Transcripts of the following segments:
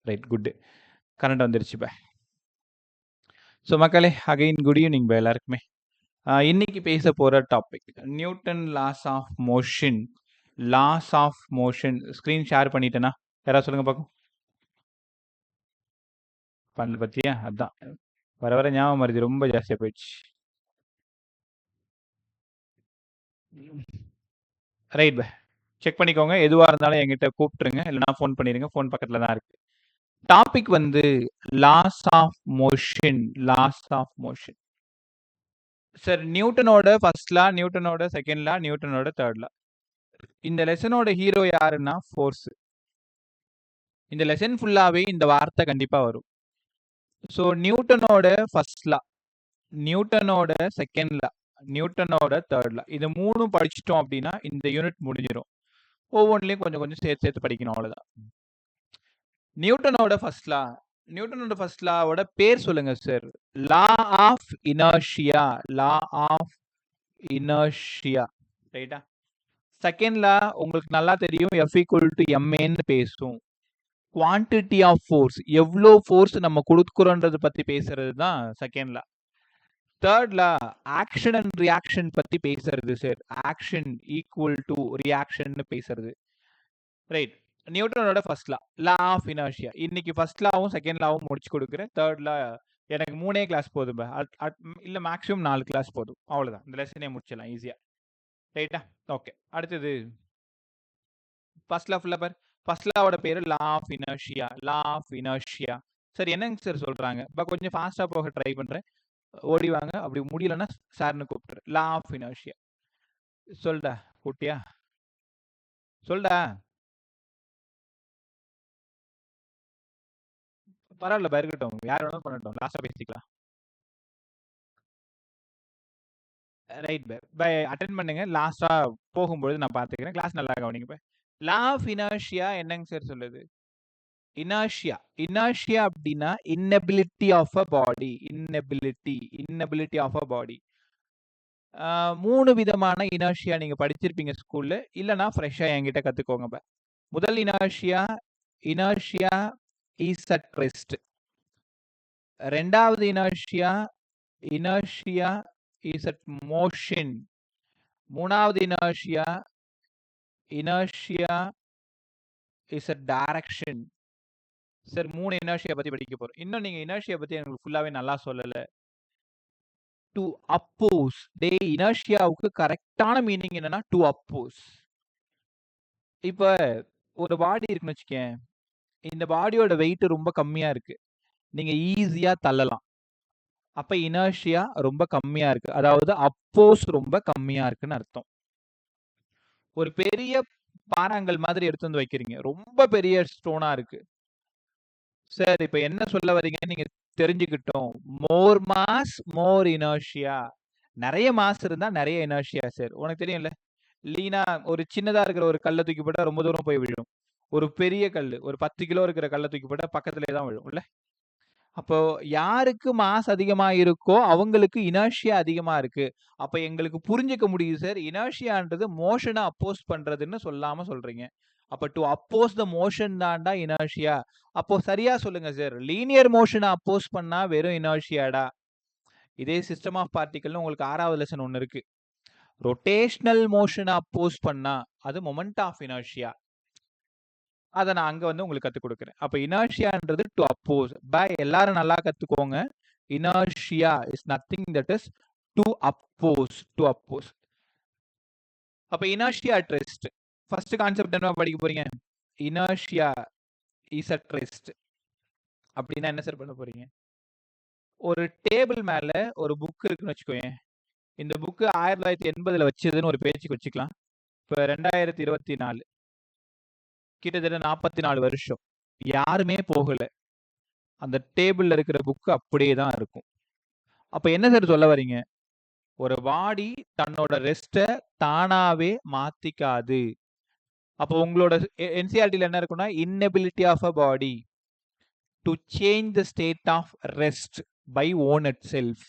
Right good. Current வந்துருச்சு பா. So மக்களே அகைன் குட் ஈவினிங் பா எல்லாருக்குமே. இன்னைக்கு பேச போகிற topic Newton laws of motion. Laws of motion screen share பண்ணிட்டேனா? யாராவது சொல்லுங்க பார்க்கும். பண்ணல பற்றியா? அதுதான் வர வர ஞாபகம் வருது, ரொம்ப ஜாஸ்தியாக போயிடுச்சு. ரைட் பா, செக் பண்ணிக்கோங்க. எதுவாக இருந்தாலும் என்கிட்ட கூப்பிட்டுருங்க, இல்லைனா ஃபோன் பண்ணிடுங்க. ஃபோன் பக்கத்தில் தான் இருக்குது. டாபிக் வந்து laws of motion. Laws of motion sir, நியூட்டனோட ஃபர்ஸ்ட் லா, நியூட்டனோட செகண்ட் லா, நியூட்டனோட தேர்ட் லா. இந்த லெசனோட ஹீரோ யாருன்னா ஃபோர்ஸ். இந்த லெசன் ஃபுல்லாவே இந்த வார்த்தை கண்டிப்பா வரும். ஸோ நியூட்டனோட ஃபர்ஸ்ட் லா, நியூட்டனோட செகண்ட் லா, நியூட்டனோட தேர்ட் லா, இது மூணும் படிச்சிட்டோம் அப்படின்னா இந்த யூனிட் முடிஞ்சிடும். ஒவ்வொன்றிலையும் கொஞ்சம் கொஞ்சம் சேர்த்து சேர்த்து படிக்கணும், அவ்வளோதான். நியூட்டனோட ஃபர்ஸ்ட் லா, நியூட்டனோட ஃபர்ஸ்ட் லாவோட பேர் சொல்லுங்க sir. Law of inertia. Law of inertia, ரைட்டா? செகண்ட் லா உங்களுக்கு நல்லா தெரியும், எஃப் ஈக்குவல் டு எம்ஏன்னு பேசும். குவான்டிட்டி ஆஃப் ஃபோர்ஸ், எவ்வளோ ஃபோர்ஸ் நம்ம கொடுக்குறோன்றதை பற்றி பேசுறது தான் second law. Third law action and reaction பற்றி பேசுறது sir. Action equal to reaction பேசுறது, ரைட்? நியூட்டனோட first law, law of inertia. இன்னைக்கு ஃபர்ஸ்ட் லாவும் செகண்ட் லாவும் முடிச்சு கொடுக்குறேன். தேர்ட் லா எனக்கு 3 கிளாஸ் போதும், இல்லை மேக்ஸிமம் 4 கிளாஸ் போதும், அவ்வளோதான். இந்த லெசனே முடிச்சிடலாம் ஈஸியாக, ரைட்டா? ஓகே, அடுத்தது ஃபர்ஸ்ட் லா ஃபுல்லாக பார். ஃபர்ஸ்ட் லாவோட பேர் law of inertia. Law of inertia. Sir என்னங்க சார் சொல்கிறாங்க? இப்போ கொஞ்சம் ஃபாஸ்ட்டாக போக ட்ரை பண்ணுறேன், ஓடி வாங்க. அப்படி முடியலன்னா சார்னு கூப்பிட்டுரு. லா ஆஃப் இனர்ஷியா சொல்டா குட்டியா, சொல்டா. பரவாயில்ல பா, இருக்கட்டும், யார் வேணாலும் பண்ணட்டும், லாஸ்ட்டாக பேசிக்கலாம். ரைட் பை பை, அட்டென்ட் பண்ணுங்க. லாஸ்ட்டாக போகும்பொழுது நான் பார்த்துக்கிறேன். கிளாஸ் நல்லா கவனிங்க பை. லா ஆஃப் இனர்ஷியா என்னங்க சார் சொல்லுது? இனர்ஷியா. இனர்ஷியா அப்படின்னா inability of a body. Inability of a body. 3 விதமான இனர்ஷியா நீங்கள் படிச்சிருப்பீங்க ஸ்கூலில், இல்லைனா ஃப்ரெஷ்ஷாக என்கிட்ட கற்றுக்கோங்க பா. முதல் inertia, inertia is at rest. ரெண்டாவது inertia, inertia is at motion. மூணாவது inertia, inertia is at direction. Sir 3 inertia பற்றி படிக்க போகிறோம். இன்னும் நீங்கள் இனர்ஷியா பற்றி எனக்கு ஃபுல்லாகவே நல்லா சொல்லலை. டு அப்போஸ். டே, இனர்ஷியாவுக்கு கரெக்டான மீனிங் என்னன்னா டு அப்போஸ். இப்போ ஒரு பாடி இருக்குன்னு வச்சுக்கேன், இந்த பாடியோட வெயிட் ரொம்ப கம்மியாக இருக்கு, நீங்கள் ஈஸியாக தள்ளலாம். அப்போ இனர்ஷியா ரொம்ப கம்மியாக இருக்கு, அதாவது அப்போஸ் ரொம்ப கம்மியாக இருக்குன்னு அர்த்தம். ஒரு பெரிய பாறாங்கல் மாதிரி எடுத்து வந்து வைக்கிறீங்க, ரொம்ப பெரிய ஸ்டோனா இருக்கு சார். இப்போ என்ன சொல்ல வரீங்க நீங்க தெரிஞ்சுக்கிட்டோம். மோர் மாஸ் மோர் இனர்ஷியா. நிறைய மாஸ் இருந்தா நிறைய இனர்ஷியா சார். உனக்கு தெரியும்ல, லீனா ஒரு சின்னதா இருக்கிற ஒரு கல்லை தூக்கி போட்டா ரொம்ப தூரம் போய் விழும். ஒரு பெரிய கல், ஒரு 10 கிலோ இருக்கிற கல்லை தூக்கி போட்டா பக்கத்திலே தான் விழும் இல்ல? அப்போ யாருக்கு மாஸ் அதிகமா இருக்கோ அவங்களுக்கு இனர்ஷியா அதிகமா இருக்கு. அப்ப எங்களுக்கு புரிஞ்சுக்க முடியுது சார், இனர்ஷியான்றது மோஷனை அப்போஸ் பண்றதுன்னு சொல்லாம சொல்றீங்க. அப்ப டு அப்போஸ் த மோஷன் தான்டா இனர்ஷியா. அப்போ சரியா சொல்லுங்க சார், லீனியர் மோஷனை அப்போஸ் பண்ணா வெறும் இனர்ஷியாடா? இதே சிஸ்டம் ஆஃப் பார்ட்டிகல்னு உங்களுக்கு 6வது லெசன் ஒன்று இருக்கு. ரொட்டேஷனல் மோஷனை அப்போஸ் பண்ணா அது மொமெண்ட் ஆஃப் இனர்ஷியா. அதை நான் அங்கே வந்து உங்களுக்கு கற்றுக் கொடுக்குறேன். அப்போ இனர்ஷியான்றது டு அப்போஸ். பை எல்லாரும் நல்லா கற்றுக்கோங்க. Inertia is nothing that is to oppose. To oppose. அப்போ inertia at rest. First concept என்ன படிக்க போறீங்க? இனர்ஷியா இஸ் அட் ரெஸ்ட் அப்படின்னா என்ன சார் பண்ண போறீங்க? ஒரு டேபிள் மேல ஒரு புக் இருக்குன்னு வச்சுக்கோங்க. இந்த புக்கு 1980 வச்சதுன்னு ஒரு பேச்சுக்கு வச்சுக்கலாம். இப்போ 2024, கிட்டத்தட்ட 44 வருஷம் யாருமே போகல. அந்த டேபிள்ல இருக்கிற புக்கு அப்படியே தான் இருக்கும். அப்ப என்ன சார் சொல்ல வரீங்க? ஒரு பாடி தன்னோட ரெஸ்ட்டை தானாவே மாத்திக்காது. அப்போ உங்களோட என்சிஆர்டில என்ன இருக்குன்னா, inability of a body to change the state of rest by own itself.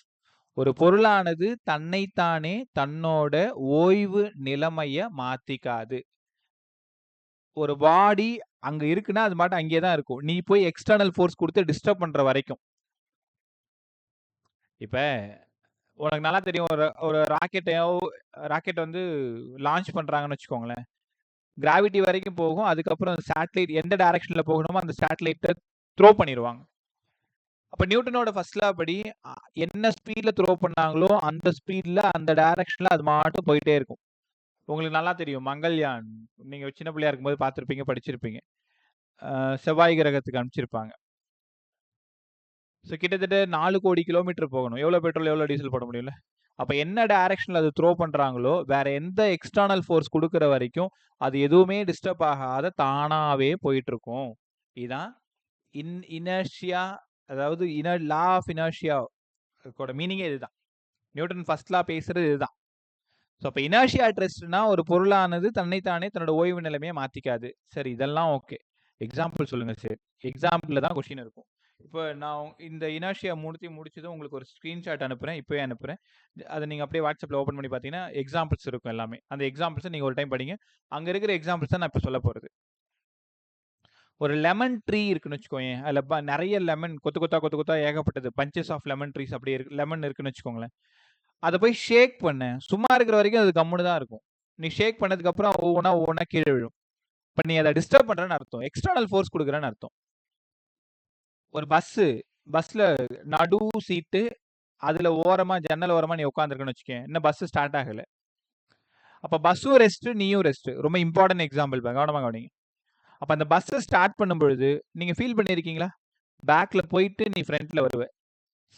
ஒரு பொருளானது தன்னைத்தானே தன்னோட ஓய்வு நிலைமைய மாத்திக்காது. ஒரு பாடி அங்க இருக்குன்னா அது மட்டும் அங்கேயே தான் இருக்கும். நீ போய் எக்ஸ்டர்னல் ஃபோர்ஸ் குடுத்து டிஸ்டர்ப் பண்ற வரைக்கும். இப்ப உனக்கு நல்லா தெரியும். ஒரு ஒரு ராக்கெட் வந்து லான்ச் பண்றாங்கன்னு வச்சுக்கோங்களேன். கிராவிட்டி வரைக்கும் போகும். அதுக்கப்புறம் சேட்டலைட் எந்த டைரக்ஷன்ல போகணுமோ அந்த சேட்டலைட்ட த்ரோ பண்ணிருவாங்க. அப்ப நியூட்டனோட ஃபர்ஸ்ட் லா படி என்ன ஸ்பீட்ல த்ரோ பண்ணாங்களோ அந்த ஸ்பீட்ல அந்த டைரக்ஷன்ல அது மாட்டும் போயிட்டே இருக்கும். உங்களுக்கு நல்லா தெரியும். மங்கள்யான் நீங்க சின்ன பிள்ளையா இருக்கும்போது பார்த்திருப்பீங்க, படிச்சிருப்பீங்க. செவ்வாய் கிரகத்துக்கு அனுப்பிச்சிருப்பாங்க. ஸோ கிட்டத்தட்ட 4 கோடி கிலோமீட்டர் போகணும். எவ்வளோ பெட்ரோல், எவ்வளோ டீசல் போட முடியும்ல? அப்ப என்ன டைரக்ஷன்ல அது த்ரோ பண்றாங்களோ, வேற எந்த எக்ஸ்டர்னல் ஃபோர்ஸ் குடுக்குற வரைக்கும், அது எதுவுமே டிஸ்டர்ப் ஆகாத தானாவே போயிட்டுருக்கும். இதான் இனர்ஷியா, அதாவது லா ஆஃப் இனர்ஷியா ஓட மீனிங்கே இதுதான். நியூட்டன் ஃபர்ஸ்ட் லா பேசுறது இதுதான். ஸோ அப்ப இனர்ஷியா அட் ரெஸ்ட்னா ஒரு பொருளானது தன்னைத்தானே தன்னோட ஓய்வு நிலைமையை மாத்திக்காது. சரி, இதெல்லாம் ஓகே. எக்ஸாம்பிள் சொல்லுங்க சார். எக்ஸாம்பிள்ல தான் கொஸ்டின் இருக்கும். இப்போ நான் இந்த இனர்ஷியா முடிச்சதும் உங்களுக்கு ஒரு ஸ்க்ரீன்ஷாட் அனுப்புறேன். இப்போவே அனுப்புறேன். அதை நீங்க அப்படியே வாட்ஸ்அப்ல ஓப்பன் பண்ணி பார்த்தீங்கன்னா எக்ஸாம்பிள்ஸ் இருக்கும் எல்லாமே. அந்த எக்ஸாம்பிள்ஸை நீங்க ஒரு டைம் படிங்க. அங்க இருக்கிற எக்ஸாம்பிள்ஸ் தான் நான் இப்போ சொல்ல போறது. ஒரு லெமன் ட்ரீ இருக்குன்னு வச்சுக்கோயேன். அதுல நிறைய லெமன் கொத்து கொத்தா ஏகப்பட்டது பஞ்சஸ் ஆஃப் லெமன் ட்ரீஸ் அப்படி இருக்கு. லெமன் இருக்குன்னு வச்சுக்கோங்களேன். அதை போய் ஷேக் பண்ண சும்மா இருக்கிற வரைக்கும் அது கம்முன்னு தான் இருக்கும். நீ ஷேக் பண்ணதுக்கு அப்புறம் ஒவ்வொன்றா கீழே விழும். இப்போ நீ அதை டிஸ்டர்ப் பண்றேன்னு அர்த்தம். எக்ஸ்டர்னல் ஃபோர்ஸ் கொடுக்குறேன்னு அர்த்தம். ஒரு பஸ்ல நடு சீட்டு, அதுல ஓரமா ஜன்னல் ஓரமா நீ உட்காந்துருக்கன்னு வச்சுக்கேன். இன்னும் பஸ் ஸ்டார்ட் ஆகல. அப்ப பஸ்ஸும் ரெஸ்ட், நீயும் ரெஸ்ட். ரொம்ப இம்பார்ட்டன்ட் எக்ஸாம்பிள், கவனமா கவனிங்க. அப்ப அந்த பஸ் ஸ்டார்ட் பண்ணும் பொழுது நீங்க ஃபீல் பண்ணிருக்கீங்களா? பேக்ல போயிட்டு நீ ஃப்ரண்ட்ல வருவ.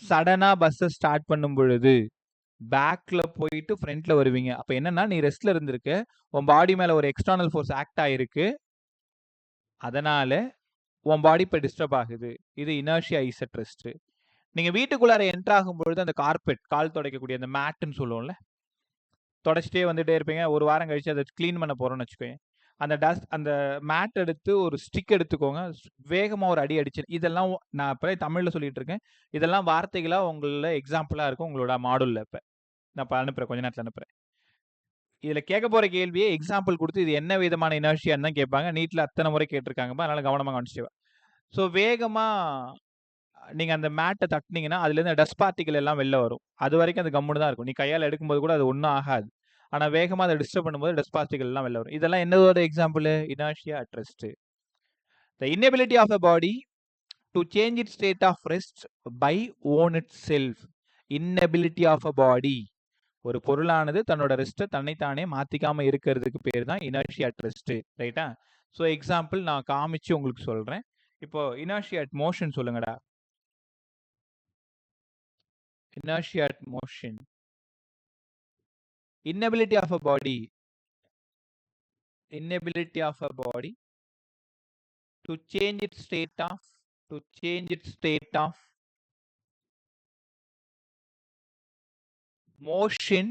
சடனா பஸ் ஸ்டார்ட் பண்ணும் பொழுது பேக்ல போயிட்டு ஃப்ரண்ட்ல வருவீங்க. அப்ப என்னன்னா நீ ரெஸ்ட்ல இருந்திருக்க, உன் பாடி மேல ஒரு எக்ஸ்டர்னல் ஃபோர்ஸ் ஆக்ட் ஆயிருக்கு. அதனால உன் பாடி இப்ப டிஸ்டர்ப் ஆகுது. இது இனர்ஷியா இஸ் அட் ரெஸ்ட். நீங்க வீட்டுக்குள்ளார என்டர் ஆகும் பொழுது அந்த கார்பெட், கால் துடைக்கக்கூடிய அந்த மேட்னு சொல்லுவோம்ல, தொடச்சிட்டே வந்துட்டே இருப்பீங்க. ஒரு வாரம் கழிச்சு அதை கிளீன் பண்ண போறோம்னு வச்சுக்கோங்க. அந்த மேட் எடுத்து ஒரு ஸ்டிக் எடுத்துக்கோங்க. வேகமா ஒரு அடி அடிச்சு, இதெல்லாம் நான் இப்ப தமிழ்ல சொல்லிட்டு இருக்கேன். இதெல்லாம் வார்த்தைகளா உங்கள எக்ஸாம்பிளா இருக்கும் உங்களோட மாடுல்ல. இப்ப நான் இப்ப அனுப்புறேன், கொஞ்ச நேரத்துல அனுப்புறேன். இதுல கேட்க போற கேள்வியே எக்ஸாம்பிள் கொடுத்து இது என்ன விதமான இனர்ஷியான்னு தான் கேட்பாங்க. நீட்ல அத்தனை முறை கேட்டிருக்காங்கப்பா, அதனால கவனமா கவனிச்சுட்டு. ஸோ வேகமா நீங்க அந்த மேட்டை தட்டினீங்கன்னா அதுல இருந்து டஸ்ட் பார்ட்டிகல் எல்லாம் வெளில வரும். அது வரைக்கும் அது கம்முன்னு தான் இருக்கும். நீ கையால் எடுக்கும்போது கூட அது ஒன்றும் ஆகாது. ஆனா வேகமா அதை டிஸ்டர்ப் பண்ணும்போது டஸ்ட் பார்ட்டிகல் எல்லாம் வெளில வரும். இதெல்லாம் என்னதோட example? Inertia at rest. The inability of a body to change its state of rest by own itself. Inability of a body. ஒரு பொருளானது தன்னோட ரெஸ்ட்டை தன்னைத்தானே மாத்திக்காம இருக்கிறதுக்கு பேர் தான் இனர்ஷியா அட் ரெஸ்ட். ரைட்டா? ஸோ எக்ஸாம்பிள் நான் காமிச்சு உங்களுக்கு சொல்றேன். இப்போ இனர்ஷியா அட் மோஷன் சொல்லுங்கடா. Inertia at motion. Inability of a body to change its state of motion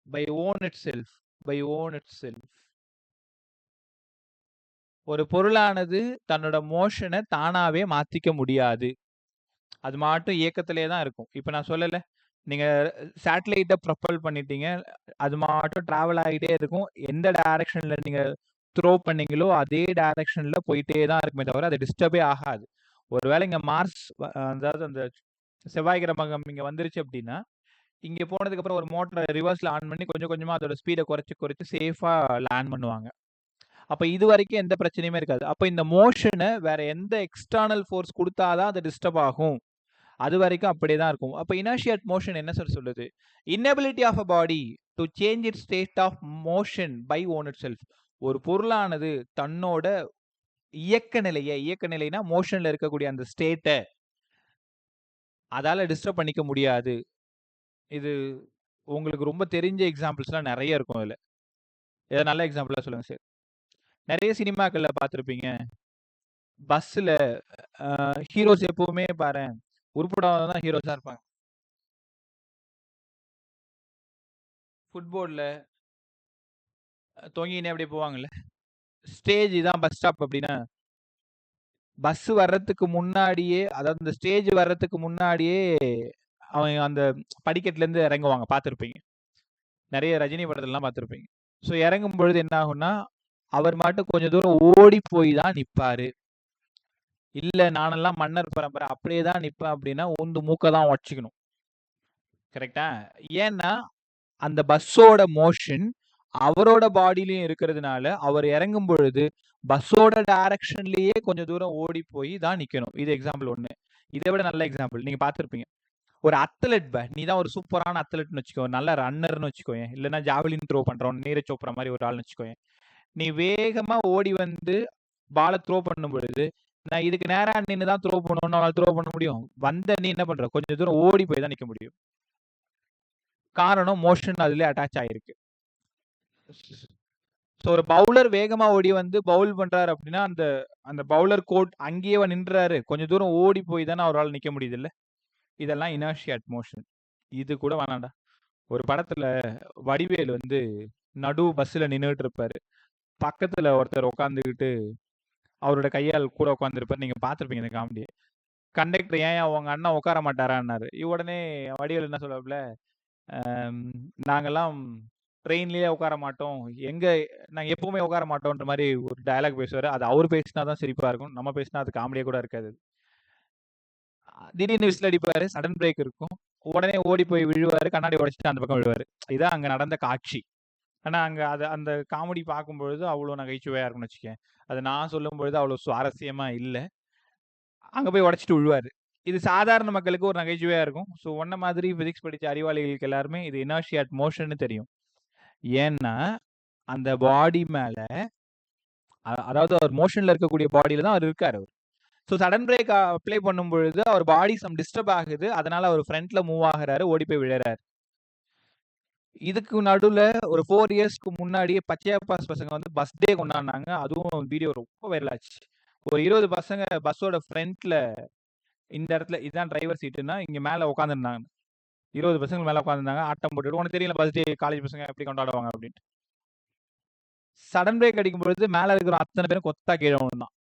by own itself. ஒரு பொருளானது தன்னோட மோஷனை தானாவே மாத்திக்க முடியாது. அது மாட்டும் இயக்கத்திலே தான் இருக்கும். இப்ப நான் சொல்லல, நீங்க சேட்டலைட்டை ப்ரொபல் பண்ணிட்டீங்க, அது மாட்டும் டிராவல் ஆகிட்டே இருக்கும். எந்த டைரக்ஷன்ல நீங்க த்ரோ பண்ணீங்களோ அதே டைரக்ஷன்ல போயிட்டே தான் இருக்குமே தவிர அது டிஸ்டர்பே ஆகாது. ஒருவேளை இங்க மார்ஸ், அதாவது அந்த செவ்வாய் கிரகம் இங்க வந்துருச்சு அப்படின்னா, இங்க போனதுக்கு அப்புறம் ஒரு மோட்டரை ரிவர்ஸ்ல ஆன் பண்ணி கொஞ்சம் கொஞ்சமா அதோட ஸ்பீடை குறைச்சு சேஃபா லேண்ட் பண்ணுவாங்க. அப்ப இது வரைக்கும் எந்த பிரச்சனையுமே இருக்காது. அப்ப இந்த மோஷனை வேற எந்த எக்ஸ்டர்னல் ஃபோர்ஸ் கொடுத்தாதான் அது டிஸ்டர்ப் ஆகும். அது வரைக்கும் அப்படியே தான் இருக்கும். அப்ப இனர்ஷியா அட் மோஷன் என்ன சார் சொல்லுது? Inability of a body to change its state of motion by own itself. ஒரு பொருளானது தன்னோட இயக்க நிலைனா மோஷன்ல இருக்கக்கூடிய அந்த ஸ்டேட்டை அதால டிஸ்டர்ப் பண்ணிக்க முடியாது. இது உங்களுக்கு ரொம்ப தெரிஞ்ச எக்ஸாம்பிள்ஸ்லாம் நிறைய இருக்கும். இதுல ஏதாவது நல்ல எக்ஸாம்பிளா சொல்லுங்க சார். நிறைய சினிமாக்கள்ல பார்த்துருப்பீங்க. பஸ்ல ஹீரோஸ் எப்பவுமே பாரு உருப்படாம தான் ஹீரோஸா இருப்பாங்க. ஃபுட்போர்ட்ல தொங்கினே அப்படியே போவாங்கல்ல. ஸ்டேஜ் தான் பஸ் ஸ்டாப் அப்படின்னா, பஸ் வர்றதுக்கு முன்னாடியே, அதாவது இந்த ஸ்டேஜ் வர்றதுக்கு முன்னாடியே அவங்க அந்த படிக்கட்டுல இருந்து இறங்குவாங்க. பார்த்துருப்பீங்க. நிறைய ரஜினி படத்துலலாம் பார்த்துருப்பீங்க. ஸோ இறங்கும் பொழுது என்ன ஆகும்னா, அவர் மட்டும் கொஞ்சம் தூரம் ஓடி போய் தான் நிப்பாரு. இல்ல நானெல்லாம் மன்னர் பரம்பரை அப்படியே தான் நிப்பேன் அப்படின்னா, உந்து மூக்க தான் உடைச்சுக்கணும். கரெக்ட்டா? ஏன்னா, அந்த பஸ்ஸோட மோஷன் அவரோட பாடியிலயும் இருக்கிறதுனால, அவர் இறங்கும் பொழுது பஸ்ஸோட டைரக்ஷன்லயே கொஞ்சம் தூரம் ஓடி போய் தான் நிக்கணும். இது எக்ஸாம்பிள் 1. இதை விட நல்ல எக்ஸாம்பிள் நீங்க பார்த்திருப்பீங்க. ஒரு அத்லெட் நீ தான் ஒரு சூப்பரான அத்லெட்னு வச்சுக்கோ, நல்ல ரன்னர்னு வச்சுக்கோயேன். இல்லன்னா ஜாவலின் த்ரோ பண்றவன் நீரஜ் சோப்ரா மாரி ஒரு ஆள்னு வச்சுக்கோயேன். நீ வேகமா ஓடி வந்து பால த்ரோ பண்ணும் பொழுது, நான் இதுக்கு நேரா நின்னு தான் த்ரோ பண்ணணும்னு அவனால த்ரோ பண்ண முடியும். வந்த நீ என்ன பண்ற? கொஞ்சம் தூரம் ஓடி போய் தான் நிக்க முடியும். காரணம் மோஷன் அதிலே அட்டாச் ஆயிருக்கு. ஸோ ஒரு பவுலர் வேகமா ஓடி வந்து பவுல் பண்றாரு அப்படின்னா, அந்த அந்த பவுலர் கோர்ட் அங்கேயே நின்றாரு. கொஞ்சம் தூரம் ஓடி போய் தானே அவரால நிக்க முடியுதுல்ல. இதெல்லாம் இனர்ஷியா அட் மோஷன். இது கூட வேணாம்டா. ஒரு படத்துல வடிவேலு வந்து நடு பஸ்ல நின்னுட்டு இருப்பாரு. பக்கத்துல ஒருத்தர் உட்காந்துக்கிட்டு அவரோட கையால் கூட உட்காந்துருப்பாரு. நீங்க பார்த்திருப்பீங்க இந்த காமெடிய. கண்டக்டர் ஏன் உங்க அண்ணன் உட்கார மாட்டாரான்னாரு. உடனே வடிவேலு என்ன சொல்லுவாப்ல, நாங்கெல்லாம் ட்ரெயின்லயே உட்கார மாட்டோம். எங்க நாங்க எப்பவுமே உட்கார மாட்டோம்ன்ற மாரி ஒரு டயலாக் பேசுவாரு. அது அவரு பேசினா தான் சிரிப்பா இருக்கும். நம்ம பேசினா அது காமெடியா கூட இருக்காது. திடீர்னு விசில் அடிப்பாரு. சடன் பிரேக் இருக்கும். உடனே ஓடி போய் விழுவாரு. கண்ணாடி உடைச்சுட்டு அந்த பக்கம் விழுவாரு. இதான் அங்க நடந்த காட்சி. ஆனா அங்க அந்த காமெடி பார்க்கும்பொழுது அவ்வளோ நகைச்சுவையா இருக்கும்னு வச்சுக்கயேன். அது நான் சொல்லும்பொழுது அவ்வளோ சுவாரஸ்யமா இல்ல. அங்க போய் உடைச்சுட்டு விழுவாரு. இது சாதாரண மக்களுக்கு ஒரு நகைச்சுவையா இருக்கும். ஸோ உன்ன மாதிரி பிசிக்ஸ் படிச்ச அறிவாளிகளுக்கு எல்லாருமே இது இனர்ஷியா அட் மோஷன்னு தெரியும். ஏன்னா, அந்த பாடி மேல அதாவது அவர் மோஷன்ல இருக்கக்கூடிய பாடியில தான் அவர் இருக்காரு அவரு. ஸோ சடன் பிரேக் அப்ளை பண்ணும்பொழுது அவர் பாடி டிஸ்டர்ப் ஆகுது. அதனால அவர் ஃப்ரண்ட்ல மூவ் ஆகுறாரு. ஓடி போய் விழறாரு. இதுக்கு நடுவுல ஒரு 4 இயர்ஸ்க்கு முன்னாடியே பச்சையப்பாஸ் பசங்க வந்து பஸ் டே கொண்டாடுனாங்க. அதுவும் வீடியோ ரொம்ப வைரல் ஆச்சு. ஒரு 20 பசங்க பஸ்ஸோட ஃப்ரண்ட்ல இந்த இடத்துல இதான் டிரைவர் சீட்டுன்னா, இங்க மேல உட்கார்ந்திருந்தாங்க. 20 பசங்க மேல உட்கார்ந்திருந்தாங்க. ஆட்டம் போட்டுட்டு உனக்கு தெரியல பஸ் டே காலேஜ் பசங்க எப்படி கொண்டாடுவாங்க அப்படின்ட்டு. சடன் பிரேக் அடிக்கும் பொழுது மேல இருக்கிற அத்தனை பேரும் கொத்தா கீழ விழுந்தான்.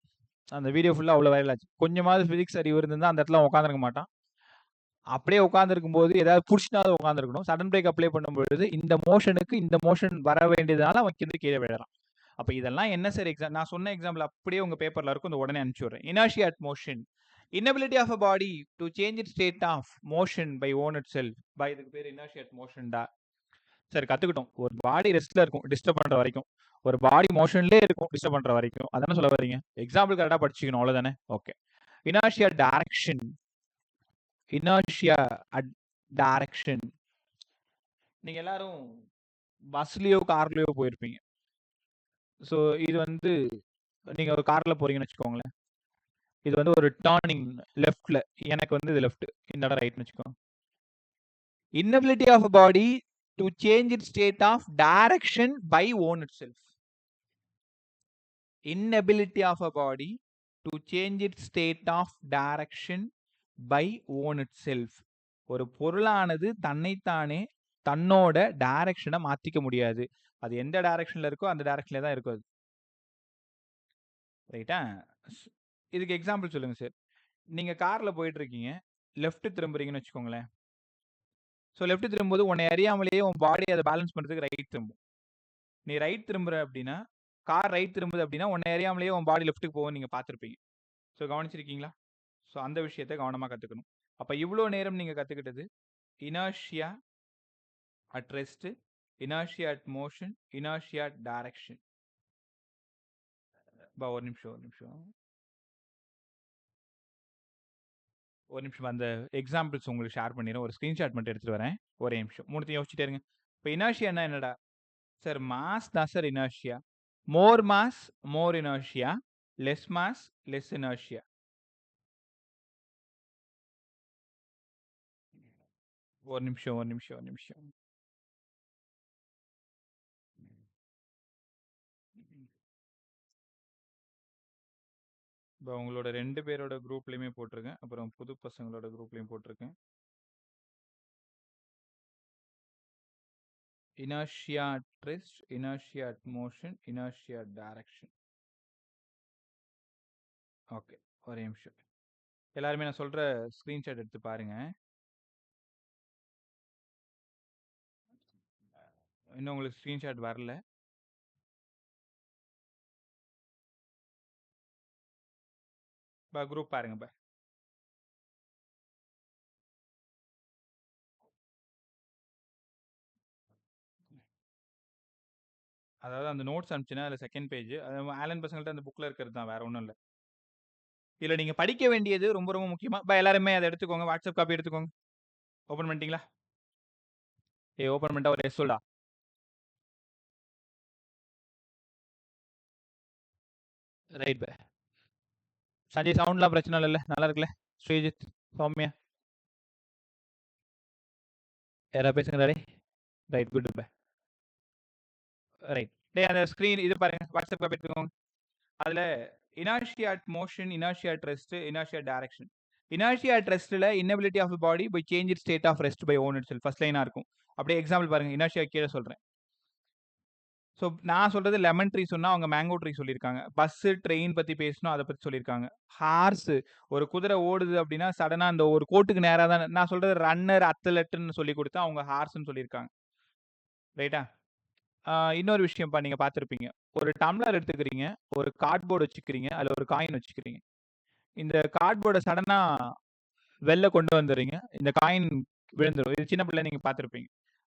அந்த வீடியோ ஃபுல்லா அவ்வளவு வைரல் ஆச்சு. கொஞ்சமாவது பிசிக்ஸ் அறிவு இருந்திருந்தா அந்த இடத்துல உட்கார்ந்திருக்க மாட்டான். அப்படியே உட்கார்ந்திருக்கும் போது ஏதாவது புடிச்சுட்டாவது உட்கார்ந்திருக்கணும். சடன் பிரேக் அப்ளை பண்ணும்பொழுது இந்த மோஷனுக்கு இந்த மோஷன் வர வேண்டியதுனால அவன் கீழ விழறான். அப்ப இதெல்லாம் என்ன சார் நான் சொன்ன எக்ஸாம்பிள் அப்படியே உங்க பேப்பர்ல இருக்கும். இந்த உடனே அனுப்பிச்சு விடுறேன். Inertia at motion. inability of a body to change its state of motion by own itself. by இதுக்கு பேர் inertia at motion டா. சரி கத்துக்கிட்டோம். ஒரு பாடி ரெஸ்ட்ல இருக்கும் டிஸ்டர்ப் பண்ற வரைக்கும். ஒரு பாடி மோஷன்லயே இருக்கும் டிஸ்டர்ப் பண்ற வரைக்கும். அதானே சொல்ல வரீங்க? எக்ஸாம்பிள் கரெக்டா படிச்சுக்கணும் அவ்வளவுதானே? Okay. Inertia direction. Inertia at direction. நீங்க எல்லாரும் பஸ்லயோ கார்லயோ போயிருப்பீங்க. ஸோ இது வந்து நீங்க ஒரு கார்ல போறீங்கன்னு வச்சுக்கோங்களேன். இது வந்து ஒரு டர்னிங் லெஃப்ட்ல. எனக்கு வந்து இது லெஃப்ட். இந்த இடம் ரைட்னு வச்சுக்கோங்க. inability of a body to change its state of direction by own itself. Inability of a body to change its state of direction by own itself. ஒரு பொருளானது தன்னைத்தானே தன்னோட டைரக்ஷனை மாத்திக்க முடியாது. அது எந்த டைரக்ஷன்ல இருக்கோ அந்த டைரக்ஷன்ல தான் இருக்கும் அது. ரைட்டா? இதுக்கு எக்ஸாம்பிள் சொல்லுங்க சார். நீங்க கார்ல போயிட்டு இருக்கீங்க. லெஃப்ட் திரும்புறீங்கன்னு வச்சுக்கோங்களேன். ஸோ லெஃப்ட் திரும்பும்போது உன்னை அறியாமலேயே உன் பாடி அதை பேலன்ஸ் பண்றதுக்கு ரைட் திரும்பும். நீ ரைட் திரும்புற அப்படின்னா கார் ரைட் திரும்புது அப்படின்னா உன்னை அறியாமலேயே உன் பாடி லெஃப்ட்டுக்கு போகும் நீங்க பார்த்துருப்பீங்க. ஸோ கவனிச்சிருக்கீங்களா? ஸோ அந்த விஷயத்தை கவனமா கத்துக்கணும். அப்ப இவ்வளோ நேரம் நீங்க கத்துக்கிட்டது inertia at rest, inertia at motion, inertia at direction. ஒரு நிமிஷம் அந்த எக்ஸாம்பிள்ஸ் உங்களுக்கு ஷேர் பண்ணிடுறேன். ஒரு ஸ்கிரீன்ஷாட் மட்டும் எடுத்துட்டு வரேன். ஒரே நிமிஷம். மூணுத்தையும் யோசிச்சுட்டே இருங்க. இப்போ இனர்ஷியானா என்னடா சார்? மாஸ் தான் sir inertia. More mass more inertia, less mass less inertia. ஒரு நிமிஷம். இப்போ உங்களோட 2 பேரோட குரூப்லயுமே போட்டிருக்கேன். அப்புறம் புது பசங்களோட குரூப்லயும் போட்டிருக்கேன். Inertia at rest, inertia at motion, inertia at direction. Okay, ஒரே நிமிஷம். எல்லாருமே நான் சொல்ற ஸ்கிரீன்ஷாட் எடுத்து பாருங்க. இன்னும் உங்களுக்கு ஸ்கிரீன்ஷாட் வரல. குரூப் பாருங்க. அதாவது அந்த நோட்ஸ் அனுப்பிச்சுன்னா அதில் செகண்ட் பேஜ் ஆலன் பசங்கள்ட்ட அந்த புக்கில் இருக்கிறது தான், வேற ஒன்றும் இல்லை. இதில் நீங்கள் படிக்க வேண்டியது ரொம்ப ரொம்ப முக்கியமாக எல்லாருமே அதை எடுத்துக்கோங்க. வாட்ஸ்அப் காப்பி எடுத்துக்கோங்க. ஓப்பன் பண்ணிட்டீங்களா? ஓப்பன் பண்ணிட்டா ஒரு எஸ் சொல்லா. Right by. சஞ்சய் சவுண்ட்லாம் பிரச்சனை இல்லைல்ல? நல்லா இருக்குல்ல? ஸ்ரீஜித், சௌமியா யாராவது பேசுங்க டாடி. ரைட், குட் பை. ரைட் டே அந்த ஸ்க்ரீன் இது பாருங்க, வாட்ஸ்அப் காப்பி எடுத்துக்கோங்க. அதில் inertia at motion, inertia at rest, inertia direction. Inertia at ரெஸ்ட்டில் inability of body by change it state of rest by own itself first லைனாக இருக்கும். அப்படியே எக்ஸாம்பிள் பாருங்க, இனர்ஷியா கீழே சொல்கிறேன். ஸோ நான் சொல்கிறது லெமன் ட்ரீ சொன்னால் அவங்க மேங்கோ ட்ரீ சொல்லியிருக்காங்க. பஸ்ஸு ட்ரெயின் பற்றி பேசணும், அதை பற்றி சொல்லியிருக்காங்க. ஹார்ஸு ஒரு குதிரை ஓடுது அப்படின்னா சடனாக அந்த ஒரு கோட்டுக்கு நேராக தான். நான் சொல்கிறது ரன்னர் அத்லெட்டுன்னு சொல்லி கொடுத்தா அவங்க ஹார்ஸ்ன்னு சொல்லியிருக்காங்க. ரைட்டா? இன்னொரு விஷயம்ப்பா, நீங்கள் பார்த்துருப்பீங்க. ஒரு டம்ளர் எடுத்துக்கிறீங்க, ஒரு கார்ட்போர்டு வச்சுக்கிறீங்க, அதில் ஒரு காயின் வச்சுக்கிறீங்க. இந்த கார்ட்போர்டை சடனாக வெளில கொண்டு வந்துடுறீங்க, இந்த காயின் விழுந்துடும். இது சின்ன பிள்ளை நீங்கள் பார்த்துருப்பீங்க.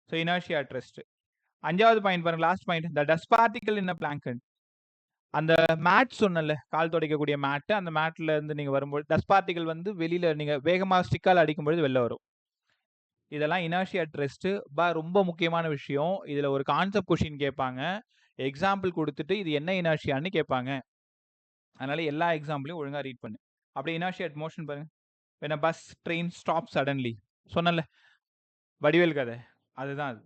So inertia at rest. 5வது பாயிண்ட் பாருங்க, last point. The dust particle in a blanket. அந்த மேட் சொன்னல, கால் துடைக்கக்கூடிய மேட்டு, அந்த மேட்ல இருந்து நீங்கள் வரும்போது டஸ்ட் பார்ட்டிகல் வந்து வெளியில் நீங்கள் வேகமாக ஸ்டிக்கால் அடிக்கும்பொழுது வெளில வரும். இதெல்லாம் இனர்ஷியா அட் ரெஸ்ட். ரொம்ப முக்கியமான விஷயம். இதில் ஒரு கான்செப்ட் கொஷின் கேட்பாங்க, எக்ஸாம்பிள் கொடுத்துட்டு இது என்ன இனர்ஷியான்னு கேட்பாங்க. அதனால எல்லா எக்ஸாம்பிளையும் ஒழுங்காக ரீட் பண்ணு. அப்படியே இனர்ஷியா அட் மோஷன் பாருங்க. when a bus train stop suddenly சொன்னல, வடிவேல் கதை அதுதான் அது.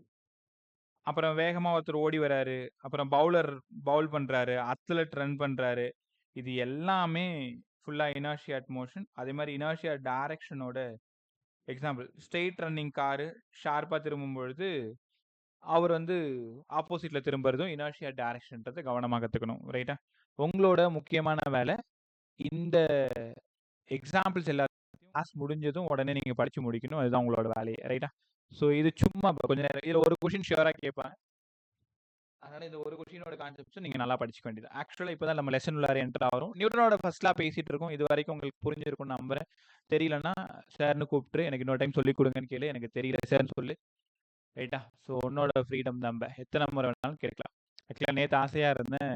அப்புறம் வேகமாக ஒருத்தர் ஓடி வராரு, அப்புறம் பவுலர் பவுல் பண்ணுறாரு, அத்லெட் ரன் பண்ணுறாரு. இது எல்லாமே ஃபுல்லாக இனர்ஷியா அட் மோஷன். அதே மாதிரி இனர்ஷியா டைரக்ஷனோட எக்ஸாம்பிள், ஸ்ட்ரெயிட் ரன்னிங் காரு ஷார்ப்பாக திரும்பும் பொழுது அவர் வந்து ஆப்போசிட்டில் திரும்புறதும் இனர்ஷியா டைரக்ஷன்றதை கவனமாக கற்றுக்கணும். ரைட்டா? உங்களோட முக்கியமான வேலை இந்த எக்ஸாம்பிள்ஸ் எல்லாத்தையும் கிளாஸ் முடிஞ்சதும் உடனே நீங்கள் படித்து முடிக்கணும். அதுதான் உங்களோட வேலையை. ரைட்டா? ஸோ இது சும்மா கொஞ்சம் நேரம் இதில் ஒரு கொஷின் ஷியூராக கேட்பாங்க. அதனால் இந்த ஒரு கொஷினோட கான்செப்ட்ஸும் நீங்கள் நல்லா படிச்சுக்க வேண்டியது. ஆக்சுவலாக இப்போ தான் நம்ம லெசன் உள்ளார என்டர் ஆகிறோம். நியூட்டனோட ஃபர்ஸ்ட்லாம் பேசிகிட்டு இருக்கோம். இது வரைக்கும் உங்களுக்கு புரிஞ்சிருக்கும்னு நம்புறேன். தெரியலன்னா சார்னு கூப்பிட்டு எனக்கு இன்னொரு டைம் சொல்லிக் கொடுங்கன்னு கேளு. எனக்கு தெரியல சார்னு சொல்லு. ரைட்டா? ஸோ உன்னோட ஃப்ரீடம் நம்ப எத்தனை முறை வேணாலும் கேட்கலாம். ஆக்சுவலாக நேற்று ஆசையாக இருந்தேன்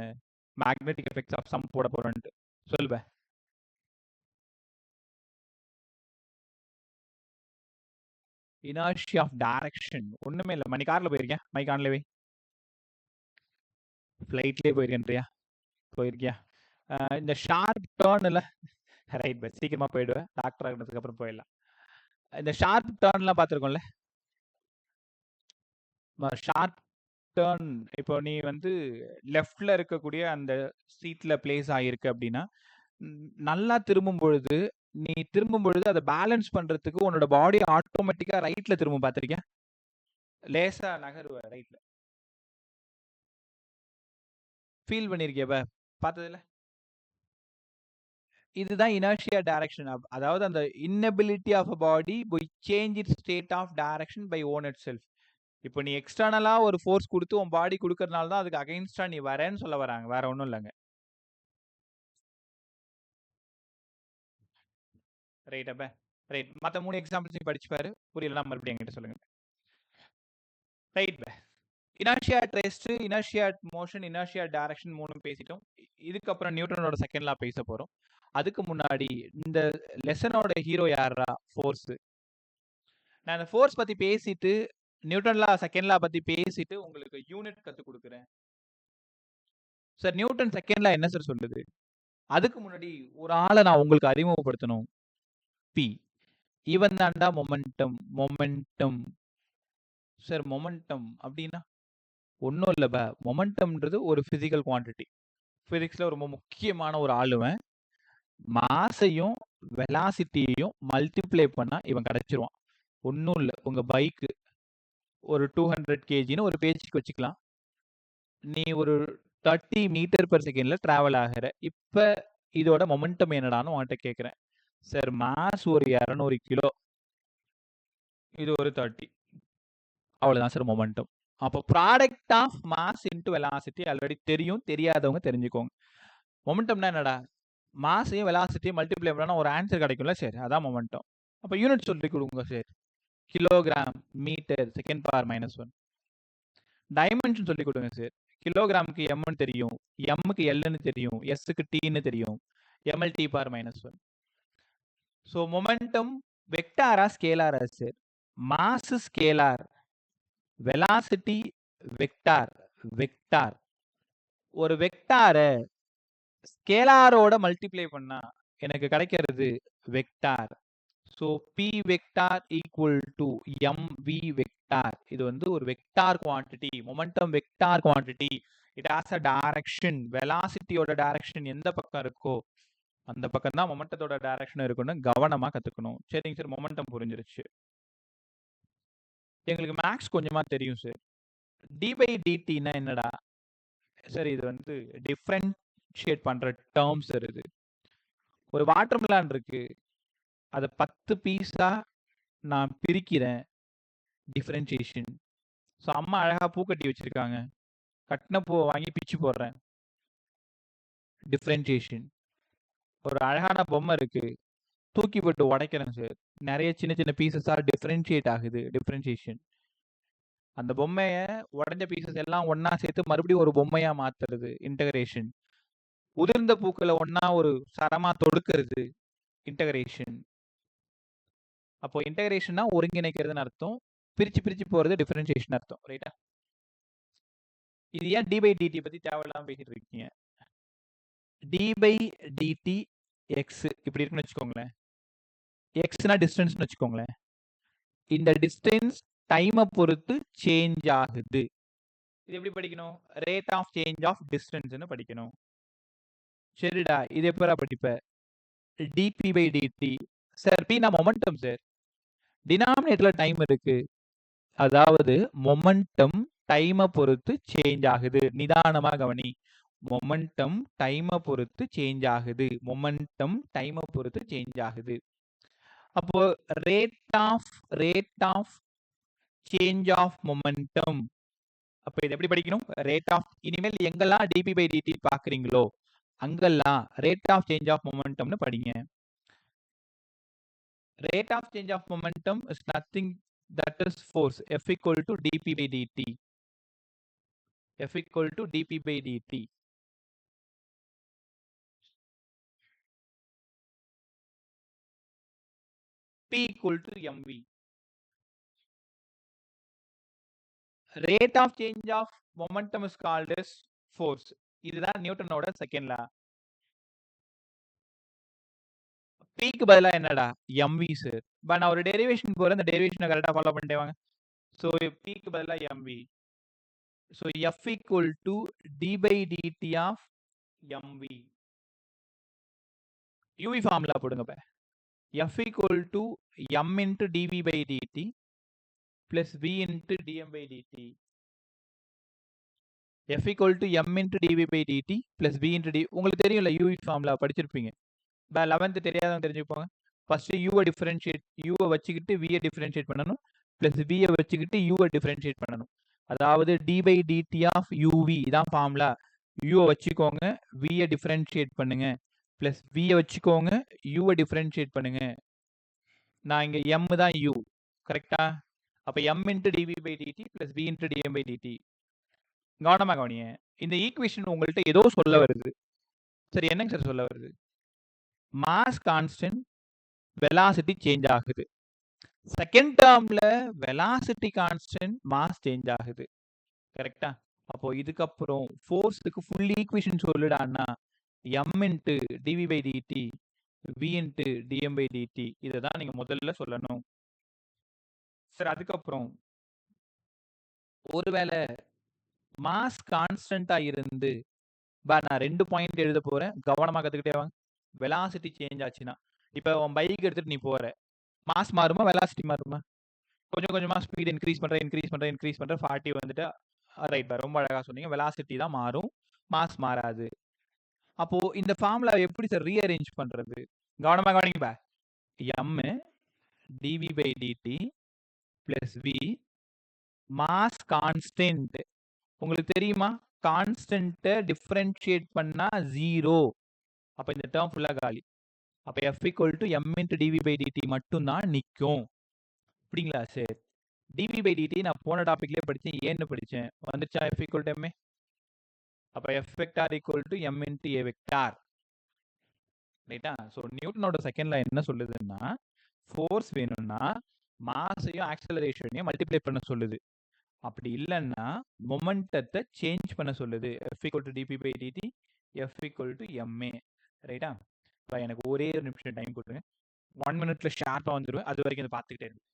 மேக்னெட்டிக் எஃபெக்ட்ஸ் ஆஃப் சம் போட போகிறேன்ட்டு. சொல்லுவேன். இனர்ஷியா ஆஃப் டைரக்ஷன் ஒன்றுமே இல்லை. மணி காரில் போயிருக்கேன், மைக் ஆன்ல வை. ஃப்ளைட்லேயே போயிருக்கேன்றியா? போயிருக்கியா? இந்த ஷார்ப் டேர்னில் ரைட் பஸ் சீக்கிரமாக போயிடுவேன். டாக்டர் ஆகினதுக்கு அப்புறம் போயிடலாம். இந்த ஷார்ப் டேர்ன்லாம் பார்த்துருக்கோம்ல, ஷார்ப் டேர்ன். இப்போ நீ வந்து லெஃப்டில் இருக்கக்கூடிய அந்த சீட்டில் பிளேஸ் ஆகிருக்கு அப்படின்னா, நல்லா திரும்பும் பொழுது நீ திரும்பும் பொழுது அதை பேலன்ஸ் பண்ணுறதுக்கு உன்னோட பாடி ஆட்டோமேட்டிக்காக ரைட்டில் திரும்ப. பார்த்துருக்கியா? லேசாக நகருவ ரைட்டில். ஃபீல் பண்ணியிருக்கியப்ப? பார்த்ததில்ல? இதுதான் இனர்ஷியா டைரக்ஷன். அதாவது அந்த inability of a body by change it state of direction by own itself. இப்போ நீ எக்ஸ்டர்னலாக ஒரு ஃபோர்ஸ் கொடுத்து உன் பாடி கொடுக்கறதுனால தான் அதுக்கு அகைன்ஸ்டாக நீ வரேன்னு சொல்ல வராங்க, வேற ஒன்றும் இல்லைங்க. ரைட் அப்ப ரைட். மற்ற 3 எக்ஸாம்பிள்ஸ் படிச்சு பாரு. புரியலன்னா மறுபடியும் என்கிட்ட சொல்லுங்க. Right. Inertia at rest, inertia at motion, inertia direction 3 பேசிட்டோம். இதுக்கப்புறம் நியூட்டனோட செகண்ட் லா பேச போகிறோம். அதுக்கு முன்னாடி இந்த லெசனோட ஹீரோ யாரா? ஃபோர்ஸ். நான் இந்த ஃபோர்ஸ் பற்றி பேசிட்டு நியூட்டன் லா செகண்ட் லா பற்றி பேசிட்டு உங்களுக்கு யூனிட் கற்றுக் கொடுக்குறேன். சார் நியூட்டன் செகண்ட் லா என்ன சார் சொல்லுது? அதுக்கு முன்னாடி ஒரு ஆளை நான் உங்களுக்கு அறிமுகப்படுத்தணும். பி. இவன் தான்டா மொமெண்டம். மொமெண்டம் சார், மொமெண்டம் அப்படின்னா ஒன்றும் இல்லைப்பா. மொமெண்டம்ன்றது ஒரு ஃபிசிக்கல் குவான்டிட்டி. ஃபிசிக்ஸில் ரொம்ப முக்கியமான ஒரு ஆளுவன். மாசையும் வெலாசிட்டியையும் மல்டிப்ளை பண்ணால் இவன் கிடச்சிருவான். ஒன்றும் இல்லை, உங்கள் பைக்கு ஒரு 200 kgன்னு ஒரு பேச்சுக்கு வச்சுக்கலாம். நீ ஒரு 30 மீட்டர்/செகண்ட்ல டிராவல் ஆகிற. இப்போ இதோட மொமெண்டம் என்னடான்னு உன்கிட்ட கேட்குறேன். சார் மாஸ் ஒரு 200 கிலோ, இது ஒரு 30, அவ்வளோதான் சார் மொமெண்டம். அப்போ product of mass into velocity already தெரியும். தெரியாதவங்க தெரிஞ்சுக்கோங்க. மொமெண்டம்னா என்னடா? மாஸையும் வெலாசிட்டியும் மல்டிப்ளை பண்ணா ஒரு ஆன்சர் கிடைக்கும்ல சார், அதான் மொமெண்டம். அப்போ யூனிட் சொல்லி கொடுங்க sir. Kilogram, metre, second power -1. Dimension சொல்லி கொடுங்க சார். கிலோகிராமுக்கு எம்னு தெரியும், எம்முக்கு எல்னு தெரியும், எஸ்க்கு டீன்னு தெரியும், ml/t பவர் -1. ஸோ மொமெண்டம் வெக்டாரா ஸ்கேலாரா sir? Mass scalar, velocity vector. Vector ஒரு வெக்டாரை ஸ்கேலாரோட மல்டிப்ளை பண்ணா எனக்கு கிடைக்கிறது vector. So P vector equal to mv vector. இது வந்து ஒரு vector quantity, momentum vector quantity. It has a direction. வெலாசிட்டியோட டைரக்ஷன் எந்த பக்கம் இருக்கோ அந்த பக்கம் தான் மொமெண்டத்தோட டைரக்ஷன் இருக்குன்னு கவனமா கத்துக்கணும். சரிங்க சார், மொமெண்டம் புரிஞ்சிருச்சு. எங்களுக்கு மேக்ஸ் கொஞ்சமா தெரியும் சார். d/dtனா என்னடா சார்? இது வந்து டிஃபரன்ஷியேட் பண்ற டேர்ம்ஸ் சார். இது ஒரு வாட்டர் மெலான் இருக்கு, அதை 10 பீஸா நான் பிரிக்கிறேன், டிஃபரன்ஷியேஷன். ஸோ அம்மா அழகா பூ கட்டி வச்சிருக்காங்க, கட்டின பூவை வாங்கி பிச்சு போடுறேன், டிஃபரன்ஷியேஷன். ஒரு அழகான பொம்மை இருக்கு, தூக்கி போட்டு உடைக்கிறேன் சார், நிறைய சின்ன சின்ன பீசஸா டிஃபரன்ஷியேட் ஆகுது, டிஃபரன்ஷியேஷன். அந்த பொம்மையை உடஞ்ச பீசஸ் எல்லாம் ஒன்னா சேர்த்து மறுபடியும் ஒரு பொம்மையா மாத்துறது, இன்டகிரேஷன். உதிர்ந்த பூக்களை ஒன்னா ஒரு சரமா தொடுக்கிறது, இன்டகிரேஷன். அப்போ இன்டகிரேஷன்னா ஒருங்கிணைக்கிறதுன்னு அர்த்தம், பிரிச்சு பிரிச்சு போறது டிஃபரன்ஷியேஷன் அர்த்தம், ரைட்டா? இது ஏன் d/dt பத்தி தேவையில்லாம பேசிட்டு இருக்கீங்க? d/dt x இப்படி இருக்குன்னு வச்சுக்கோங்களேன். எக்ஸ்னா டிஸ்டன்ஸ்னு வச்சுக்கோங்களேன். இந்த டிஸ்டன்ஸ் டைமை பொறுத்து சேஞ்ச் ஆகுது. இது எப்படி படிக்கணும்? ரேட் ஆஃப் சேஞ்ச் ஆஃப் டிஸ்டன்ஸ்னு படிக்கணும். சரிடா, இது எப்பரா படிப்ப? dp/dt. சார் p நான் மொமெண்டம் சார். டினாமினேட்டர்ல டைம் இருக்கு, அதாவது மொமெண்டம் டைமை பொறுத்து சேஞ்ச் ஆகுது. நிதானமா கவனி. மொமெண்டம் டைமை பொறுத்து சேஞ்ச் ஆகுது. மொமெண்டம் டைமை பொறுத்து சேஞ்ச் ஆகுது. அப்போ rate of change of momentum. அப்ப இது எப்படி படிக்கணும்? Rate of. இனிமேல் எங்கெல்லாம் dp/dt பாக்குறீங்களோ அங்கெல்லாம் ரேட் ஆஃப் சேஞ்ச் ஆஃப் மொமெண்டம்னு படிங்க. Rate of change of momentum is nothing that is force. F equal to dp/dt. F equal to dp/dt. P equal to mv. Rate of change of momentum is called as force. இதுதான் நியூட்டனோட second லா. Pக்கு பதிலா என்னடா? mv sir. But நான் ஒரு derivation போறேன், அந்த டெரிவேஷனை கரெக்டா follow பண்ணிட்டே வாங்க. ஸோ Pக்கு பதிலா mv. So F equal to d/dt of mv. UV formula போடுங்க. F equal to m into dv/dt plus v into dm/dt. F equal to m into dv/dt plus v into d. உங்களுக்கு தெரியும்ல UV formula, படிச்சிருப்பீங்க. 11th தெரியாதவங்க தெரிஞ்சுப்போங்க. First u differentiate, u வச்சுக்கிட்டு v differentiate பண்ணணும், plus v வச்சுக்கிட்டு u differentiate பண்ணணும். அதாவது d/dt of uv இதான் ஃபார்முலா. u வச்சுக்கோங்க, v டிஃபரன்ஷியேட் பண்ணுங்க, பிளஸ் v வச்சுக்கோங்க, u டிஃபரன்ஷியேட் பண்ணுங்க. நான் இங்க m தான் u, கரெக்டா? அப்ப m into dv/dt plus v into dm/dt. கவனமா கவனிங்க. இந்த ஈக்குவேஷன் உங்கள்கிட்ட ஏதோ சொல்ல வருது. சரி, என்னங்க சார் சொல்ல வருது? மாஸ் கான்ஸ்டன்ட், வெலாசிட்டி சேஞ்ச் ஆகுது. செகண்ட் டேர்ம்ல வெலாசிட்டி கான்ஸ்டன்ட், மாஸ் சேஞ்ச் ஆகுது, கரெக்டா? அப்போ இதுக்கப்புறம் ஃபோர்ஸுக்கு ஃபுல் ஈக்குவேஷன் சொல்லிடான்னா m into dv/dt v into dm/dt. இதை தான் நீங்க முதல்ல சொல்லணும். சரி, அதுக்கப்புறம் ஒருவேளை மாஸ் கான்ஸ்டன்டா இருந்து நான் 2 பாயிண்ட் எழுத போறேன், கவனமா கத்துக்கிட்டே வாங்க. வெலாசிட்டி சேஞ்ச் ஆச்சுன்னா, இப்போ உன் பைக் எடுத்துட்டு நீ போற, மாஸ் மாறுமா வெலாசிட்டி மாறுமா? கொஞ்சம் கொஞ்சமா ஸ்பீட் இன்க்ரீஸ் பண்ற 40 வந்துட்டு ரைட். ரொம்ப அழகா சொன்னீங்க. வெலாசிட்டி தான் மாறும், மாஸ் மாறாது. அப்போ இந்த ஃபார்முலா எப்படி சார் ரீஅரேஞ்ச் பண்றது? கவனமா கவனிங்க. m dv/dt plus v mass constant. உங்களுக்கு தெரியுமா, கான்ஸ்டன்ட்டை டிஃபரன்ஷியேட் பண்ணா 0. அப்ப இந்த டேர்ம் ஃபுல்லா காலி. அப்ப F equal to m into dv by dt மட்டும் தான் நிக்கும். அப்படிங்களா? சரி. dv by dt நான் போன டாபிக்லயே படிச்சேன். ஏன்னு படிச்சேன். வந்துச்சா F equal to ma? அப்ப F vector equal to m into a vector. ரைட்டா? ஸோ நியூட்டனோட செகண்ட் லா என்ன சொல்லுதுன்னா, ஃபோர்ஸ் வேணும்னா மாஸையும் ஆக்ஸலரேஷனையும் மல்டிப்ளை பண்ண சொல்லுது. அப்படி இல்லைன்னா மொமெண்டத்தை சேஞ்ச் பண்ண சொல்லுது. F equal to dp by dt, F equal to ma. ரைட்டா? இப்போ எனக்கு ஒரே ஒரு நிமிஷம் டைம் கொடுங்க. 1 minute ஷார்ப்பாக வந்துடுவேன். அது வரைக்கும் இதை பார்த்துக்கிட்டே இருக்கு.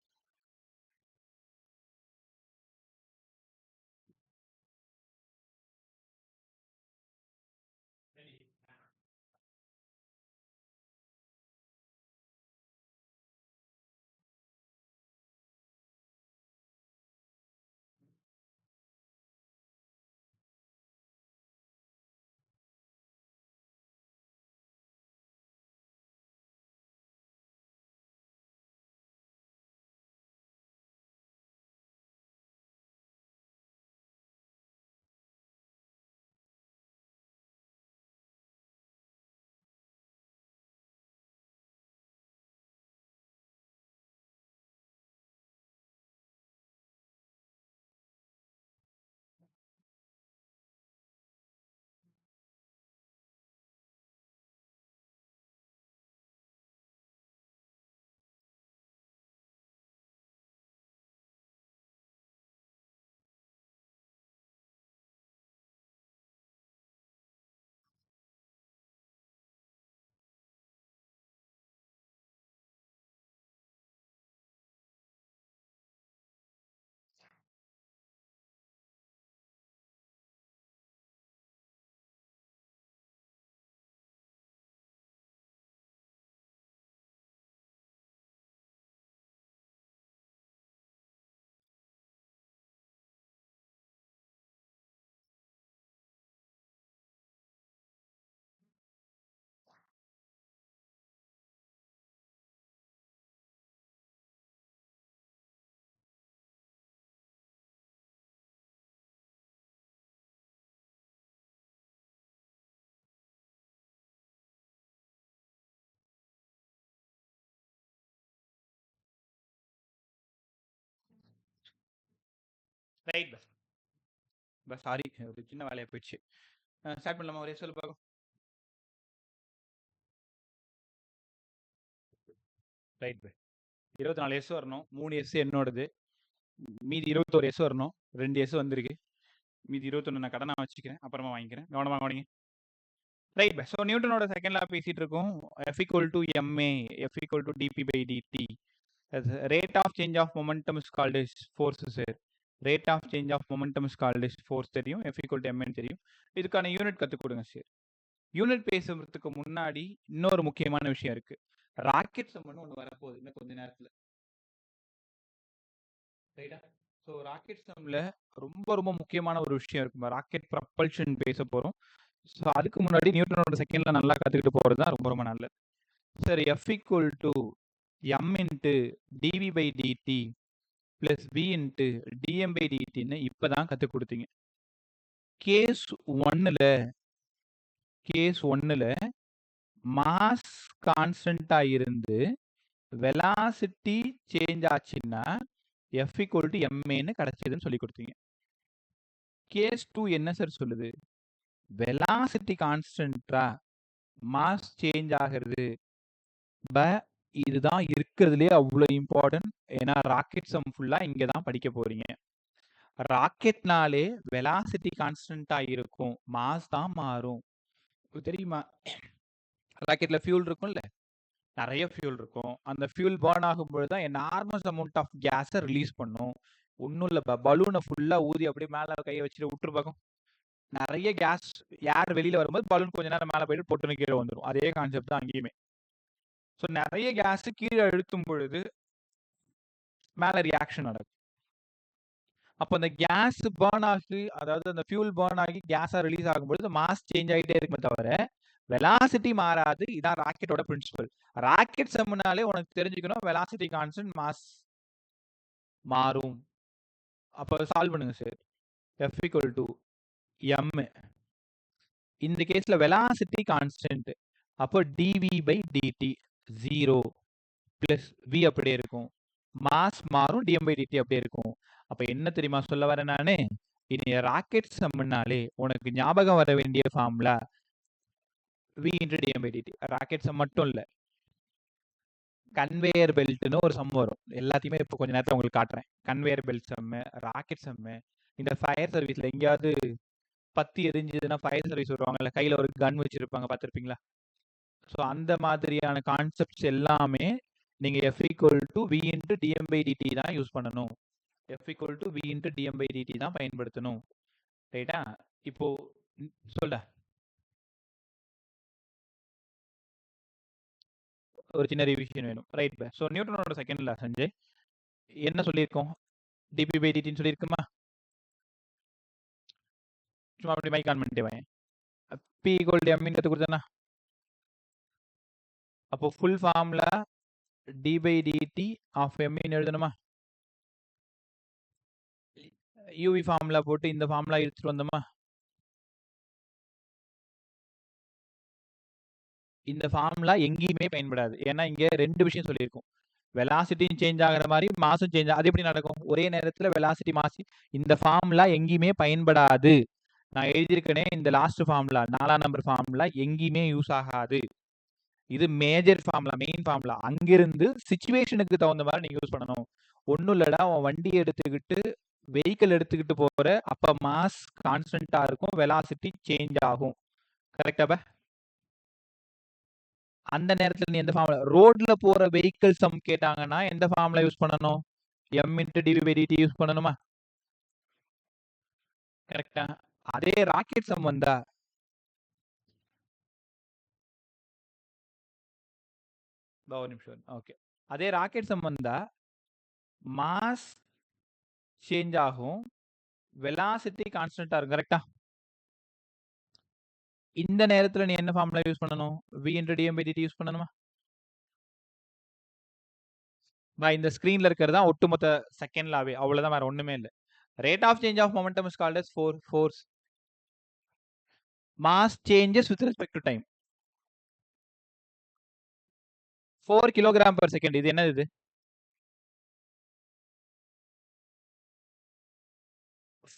Right bus. பஸ் சாரி, ஒரு சின்ன வேலையாக போயிடுச்சு. ஸ்டார்ட் பண்ணலாமா? ஒரே சொல்லு பார்க்கும். Right bus. 24 எஸ் வரணும். 3 எஸ் என்னோடது. மீதி 21 எஸ் வரணும். 2 எஸ் வந்திருக்கு. மீதி 21 நான் கடனா வச்சுக்கிறேன். அப்புறமா வாங்கிக்கிறேன். கவனமாக கவனிங்க. ரைட் பஸ். ஸோ நியூட்டனோட செகண்ட் லா பேசிட்டு இருக்கோம். F equal to ma, F equal to dp by dt. Rate of change of momentum is called as force, sir. Rate of change of momentum is called as force தெரியும். F equal to mn தெரியும். இதுக்கான unit கற்றுக் கொடுங்க sir. Unit பேசுறதுக்கு முன்னாடி இன்னொரு முக்கியமான விஷயம் இருக்கு. ராக்கெட் சம்மன் ஒன்று வரப்போகுது இன்னும் கொஞ்ச நேரத்தில். ரைட்டா? ஸோ ராக்கெட் சம்ல ரொம்ப ரொம்ப முக்கியமான ஒரு விஷயம் இருக்கு. ராக்கெட் ப்ரப்பல்ஷன் பேச போகிறோம். ஸோ அதுக்கு முன்னாடி நியூட்டனோட செகண்ட்ல நல்லா கற்றுக்கிட்டு போகிறது தான் ரொம்ப ரொம்ப நல்லது. Sir F equal to m into dv by dt plus v into dm by dtன்னு இப்போ தான் கற்றுக் கொடுத்தீங்க. கேஸ் ஒன்னில் மாஸ் கான்ஸ்டண்ட்டாக இருந்து வெலாசிட்டி சேஞ்ச் ஆச்சுன்னா F equal to maன்னு கிடைச்சதுன்னு சொல்லி கொடுத்தீங்க. கேஸ் 2 என்ன சார் சொல்லுது? வெலாசிட்டி கான்ஸ்டன்டா மாஸ் சேஞ்ச் ஆகிறது. இதுதான் இருக்கிறதுலே அவ்வளோ இம்பார்ட்டன்ட். ஏன்னா ராக்கெட் சம் ஃபுல்லா இங்கே தான் படிக்க போறீங்க. ராக்கெட்னாலே வெலாசிட்டி கான்ஸ்டன்டா இருக்கும், மாஸ் தான் மாறும். தெரியுமா? ராக்கெட்ல ஃபியூல் இருக்கும்ல, நிறைய ஃபியூல் இருக்கும். அந்த ஃபியூல் பர்ன் ஆகும்போது தான் எனார்மஸ் அமௌண்ட் ஆஃப் கேஸை ரிலீஸ் பண்ணும். ஒன்றும் இல்லை, பலூனை ஃபுல்லாக ஊதி அப்படியே மேலே கையை வச்சுட்டு விட்டுருப்பாக்கும். நிறைய கேஸ் ஏர் வெளியில் வரும்போது பலூன் கொஞ்ச நேரம் மேலே போயிட்டு பொட்டுன்னு கீழே வந்துடும். அதே கான்செப்ட் தான் அங்கேயுமே. ஸோ நிறைய கேஸ் கீழே அழுத்தும் பொழுது மேலே ரியாக்ஷன் நடக்கும். அப்போ அந்த கேஸ் பர்ன் ஆகி, அதாவது அந்த ஃபியூல் பர்ன் ஆகி கேஸாக ரிலீஸ் ஆகும்பொழுது மாஸ் சேஞ்ச் ஆகிட்டே இருக்குமே தவிர வெலாசிட்டி மாறாது. இதான் ராக்கெட்டோட பிரின்சிபல். ராக்கெட் சம்னாலே உனக்கு தெரிஞ்சுக்கணும், வெலாசிட்டி கான்ஸ்டன்ட், மாஸ் மாறும். அப்போ சால்வ் பண்ணுங்க sir. F equal to m. இந்த கேஸ்ல வெலாசிட்டி கான்ஸ்டன்ட், அப்போ dv/dt 0 பிளஸ் v அப்படியே இருக்கும். மாஸ் மாறும், dm/dt அப்படியே இருக்கும். அப்ப என்ன தெரியுமா சொல்ல வரேன் நானு? இனி ராக்கெட் சம்னாலே உனக்கு ஞாபகம் வர வேண்டிய formula v into dm/dt. Rocket sum மட்டும் இல்ல, கன்வேயர் பெல்ட்னு ஒரு சம் வரும். எல்லாத்தையுமே இப்போ கொஞ்ச நேரத்துல உங்களுக்கு காட்டுறேன். கன்வேயர் பெல்ட் சம்மு, ராக்கெட் சம்மு, இந்த ஃபயர் சர்வீஸ்ல எங்கேயாவது பத்தி எரிஞ்சதுன்னா ஃபயர் சர்வீஸ் வருவாங்கல்ல, கையில ஒரு கன் வச்சிருப்பாங்க, பார்த்துருப்பீங்களா? ஸோ அந்த மாதிரியான கான்செப்ட்ஸ் எல்லாமே நீங்க f = v into dm/dt தான் யூஸ் பண்ணணும். f = v into dm/dt தான் பயன்படுத்தணும். ரைட்டா? இப்போ சொல்ல ஒரு சின்ன ரிவிஷன் வேணும். ரைட் பை. ஸோ நியூட்டனோட செகண்ட் லா சஞ்சய் என்ன சொல்லியிருக்கோம்? dp/dtன்னு சொல்லியிருக்குமா? சும்மா அப்படி மைக் ஆன் பண்ணிட்டே வாங்க. p = m கத்து கொடுத்தனா? அப்போ full formula d/dt of m ன்னு எழுதணுமா? uv ஃபார்முலா போட்டு இந்த ஃபார்முலா எடுத்துட்டு வந்தோமா? இந்த ஃபார்முலா எங்கேயுமே பயன்படாது. ஏன்னா இங்க 2 விஷயம் சொல்லியிருக்கோம். வெலாசிட்டியும் சேஞ்ச் ஆகுற மாதிரி மாஸும் சேஞ்ச். அது எப்படி நடக்கும்? ஒரே நேரத்துல வெலாசிட்டி மாஸ். இந்த ஃபார்முலா எங்கேயுமே பயன்படாது. நான் எழுதியிருக்கனே இந்த லாஸ்ட் ஃபார்முலா 4ஆம் நம்பர் ஃபார்முலா எங்கேயுமே யூஸ் ஆகாது. இது மேஜர் ஃபார்முலா, மெயின் ஃபார்முலா. அங்கிருந்து சிச்சுவேஷனுக்கு தகுந்த மாதிரி நீங்க யூஸ் பண்ணணும். ஒன்றும் இல்லடா, உன் வண்டி எடுத்துக்கிட்டு வெஹிக்கிள் எடுத்துக்கிட்டு போற, அப்ப மாஸ் கான்ஸ்டன்டா இருக்கும், வெலாசிட்டி சேஞ்ச் ஆகும். கரெக்டா? அந்த நேரத்துல நீ எந்த ஃபார்முலா? ரோட்ல போற வெஹிக்கிள் சம் கேட்டாங்கன்னா எந்த ஃபார்முலா யூஸ் பண்ணணும்? m into dv/dt யூஸ் பண்ணணுமா? கரெக்டா? அதே ராக்கெட் சம் வந்தா ஒரு நிமிஷம். ஓகே, அதே ராக்கெட் சம் வந்தா மாஸ் சேஞ்ச் ஆகும், வெலாசிட்டி கான்ஸ்டன்டா இருக்கும். கரெக்டா? இந்த நேரத்துல நீ என்ன ஃபார்முலா யூஸ் பண்ணணும்? v into dm/dt யூஸ் பண்ணணுமா? இந்த ஸ்கிரீன்ல இருக்கிறது தான் ஒட்டுமொத்த செகண்ட் லாவே. அவ்வளவுதான், வேற ஒண்ணுமே இல்லை. Rate of change of momentum is called as force. Mass changes with respect to time. 4 kilogram per second. இது என்னது? இது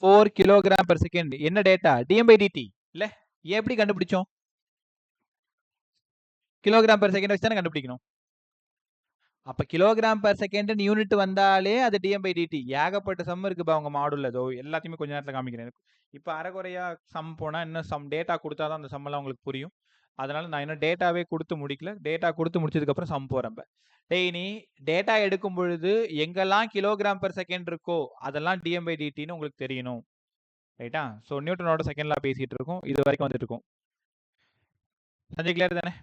4 kilogram per second. என்ன டேட்டா? dm/dt இல்ல? எப்படி கண்டுபிடிச்சோம்? கிலோகிராம் per second வச்சு தானே கண்டுபிடிக்கணும். அப்ப கிலோகிராம் per second யூனிட் வந்தாலே அது dm/dt. ஏகப்பட்ட சம் இருக்குப்பா உங்க மாடுல. ஏதோ எல்லாத்தையுமே கொஞ்ச நேரத்துல காமிக்கிறேன். இப்ப அரைகுறையா சம் போனா இன்னும் சம் டேட்டா கொடுத்தாதான் அந்த சம் எல்லாம் உங்களுக்கு புரியும். அதனால நான் இன்னும் டேட்டாவே கொடுத்து முடிக்கல. டேட்டா கொடுத்து முடிச்சதுக்கு அப்புறம் சம் போறேன். டேய், நீ டேட்டா எடுக்கும் பொழுது எங்கெல்லாம் கிலோகிராம் per second இருக்கோ அதெல்லாம் dm/dtன்னு உங்களுக்கு தெரியணும். ரைட்டா? ஸோ நியூட்டனோட செகண்ட் லா பேசிட்டு இருக்கோம். இது வரைக்கும் வந்துட்டு இருக்கோம். சஞ்சய் கிளியர் தானே?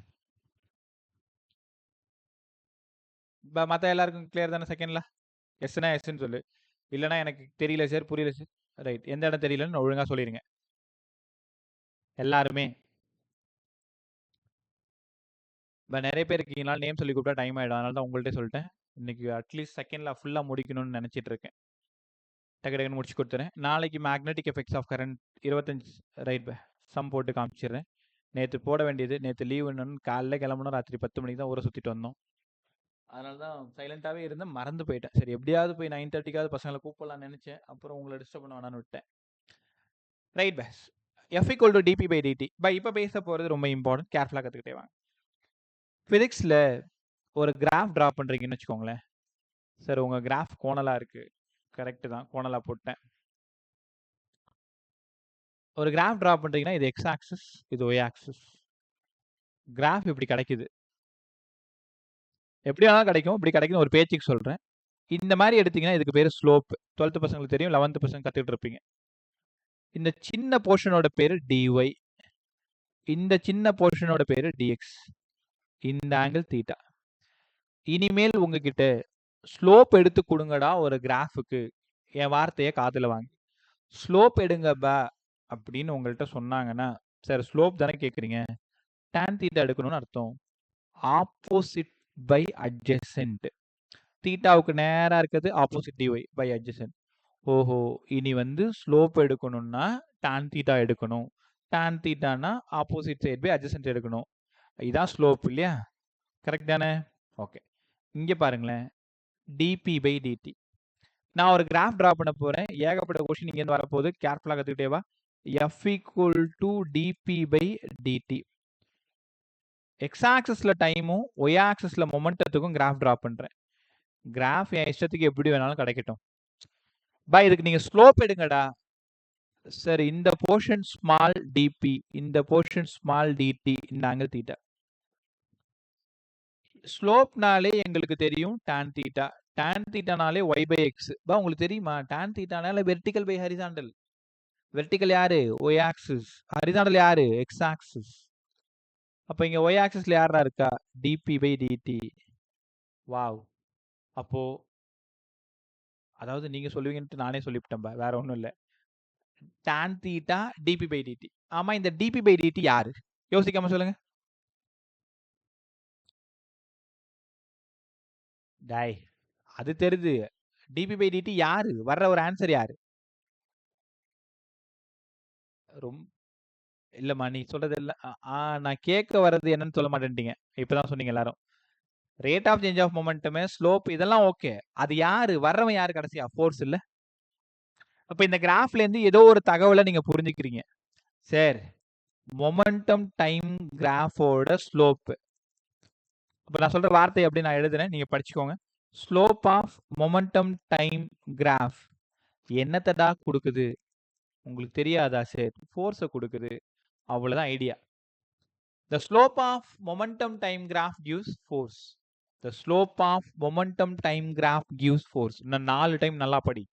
மற்ற எல்லாருக்கும் கிளியர் தானே செகண்ட் லா? எஸ்னா எஸ்ன்னு சொல்லு, இல்லைன்னா எனக்கு தெரியல சார், புரியல சார். ரைட், எந்த இடம் தெரியலன்னு ஒழுங்கா சொல்லிடுங்க எல்லாருமே. நிறைய பேர் இருக்கீங்கனால நேம் சொல்லி கூப்பிட்டா டைம் ஆகிடும். அதனால தான் உங்கள்கிட்ட சொல்லிட்டேன். இன்னைக்கு அட்லீஸ்ட் செகண்ட் லா ஃபுல்லாக முடிக்கணும்னு நினச்சிட்டு இருக்கேன். டக்கு டக்குன்னு முடிச்சு கொடுத்துறேன். நாளைக்கு magnetic effects of current 25 right sum போட்டு காமிச்சிடுறேன். நேற்று போட வேண்டியது, நேற்று லீவுன்னு காலையில் கிளம்பணும், ராத்திரி 10 மணிக்கு தான் ஊரை சுற்றிட்டு வந்தோம். அதனால தான் சைலண்டாகவே இருந்தேன், மறந்து போயிட்டேன். சரி, எப்படியாவது போய் 9:30க்காவது பசங்களை கூப்பிடலாம்னு நினச்சேன். அப்புறம் உங்களை டிஸ்டர்ப் பண்ண வேணான்னு விட்டேன். Right base. f = dp/dt. இப்போ பேச போகிறது ரொம்ப இம்பார்ட்டன்ட், கேர்ஃபுல்லாக கற்றுக்கிட்டே வாங்க. ஃபிசிக்ஸில் ஒரு கிராஃப் ட்ரா பண்ணுறீங்கன்னு வச்சுக்கோங்களேன். சார் உங்கள் கிராஃப் கோணலாக இருக்குது. கரெக்டு தான், கோணலாக போட்டேன். ஒரு கிராஃப் ட்ரா பண்ணுறீங்கன்னா இது எக்ஸ் ஆக்சிஸ், இது ஒய் ஆக்சிஸ். கிராஃப் இப்படி கிடைக்குது. எப்படி வேணாலும் கிடைக்கும், இப்படி கிடைக்கும் ஒரு பேச்சுக்கு சொல்கிறேன். இந்த மாதிரி எடுத்தீங்கன்னா இதுக்கு பேர் ஸ்லோப். 12th பசங்களுக்கு தெரியும், 11th பசங்க கற்றுக்கிட்டு இருப்பீங்க. இந்த சின்ன போர்ஷனோட பேர் dy, இந்த சின்ன போர்ஷனோட பேர் dx. இந்த ஆங்கிள் தீட்டா. இனிமேல் உங்ககிட்ட ஸ்லோப் எடுத்து கொடுங்கடா ஒரு கிராஃபுக்கு, என் வார்த்தையை காதுல வாங்க. ஸ்லோப் எடுங்க பா அப்படின்னு உங்கள்கிட்ட சொன்னாங்கன்னா, சார் ஸ்லோப் தானே கேட்குறீங்க, tan தீட்டா எடுக்கணும்னு அர்த்தம். Opposite by adjacent. தீட்டாவுக்கு நேராக இருக்கிறது ஆப்போசிட் dy பை அட்ஜசென்ட். ஓஹோ, இனி ஸ்லோப் எடுக்கணும்னா tan தீட்டா எடுக்கணும். tan தீட்டானா opposite side by adjacent எடுக்கணும். இதான் ஸ்லோப் இல்லையா? கரெக்ட் தானே? ஓகே. இங்கே பாருங்களேன், டிபி பை டிடி. நான் ஒரு கிராஃப் ட்ரா பண்ண போகிறேன். ஏகப்பட்ட கொஷின் இங்கேருந்து வரப்போகுது. கேர்ஃபுல்லாக கற்றுக்கிட்டே வா. F equal to dp by dt. X ஆக்சஸில் டைமும் ஒய் ஆக்சஸில் மொமெண்டத்துக்கும் கிராஃப் ட்ரா பண்ணுறேன். கிராஃப் என் இஷ்டத்துக்கு எப்படி வேணாலும் கிடைக்கட்டும். பா இதுக்கு நீங்கள் ஸ்லோப் எடுங்கடா. சரி, இந்த போர்ஷன் ஸ்மால் டிபி, இந்த போர்ஷன் ஸ்மால் டிடி, இந்த ஆங்கிள் தீட்டா. ஸ்லோப்னாலே எங்களுக்கு தெரியும் tan தீட்டா. tan தீட்டானாலே y பை எக்ஸ். பா உங்களுக்கு தெரியுமா? tan தீட்டானால வெர்டிக்கல் பை ஹரிசாண்டல். வெர்டிக்கல் யாரு? y axis. ஹரிசாண்டல் யாரு? x axis. அப்போ இங்க y ஆக்சிஸ்ல யாரா இருக்கா? dp by dt. வாவ். அப்போ அதாவது நீங்க சொல்லுவீங்கன்ட்டு நானே சொல்லிவிட்டேன்பா, வேற ஒன்றும் இல்லை. tan theta dp by dt. ஆமா, இந்த dp பை dt யாரு? யோசிக்காம சொல்லுங்க. டாய், அது தெரியுது. dp பை dt யாரு? வர்ற ஒரு ஆன்சர் யாரு? ரொம்ப இல்லம்மா, நீ சொல்றது இல்ல. நான் கேட்க வர்றது என்னன்னு சொல்ல மாட்டேன்ட்டீங்க. இப்பதான் சொன்னீங்க எல்லாரும். Rate of change of momentum, slope, இதெல்லாம் ஓகே. அது யாரு? வர்றவன் யாரு கடைசியா? ஃபோர்ஸ் இல்ல. அப்ப இந்த கிராஃப்ல இருந்து ஏதோ ஒரு தகவலை நீங்க புரிஞ்சுக்கிறீங்க. சரி, மொமெண்டம் டைம் கிராஃபோட ஸ்லோப். அப்ப நான் சொல்ற வார்த்தை எப்படி நான் எழுதுறேன், நீங்க படிச்சுக்கோங்க. Slope of momentum time graph என்னத்தடா கொடுக்குது? உங்களுக்கு தெரியாதா? சரி, ஃபோர்ஸை கொடுக்குது. அவ்வளவுதான் idea. The slope of momentum time graph gives force. The slope of momentum time graph gives force. இன்னும் 4 டைம் நல்லா படி.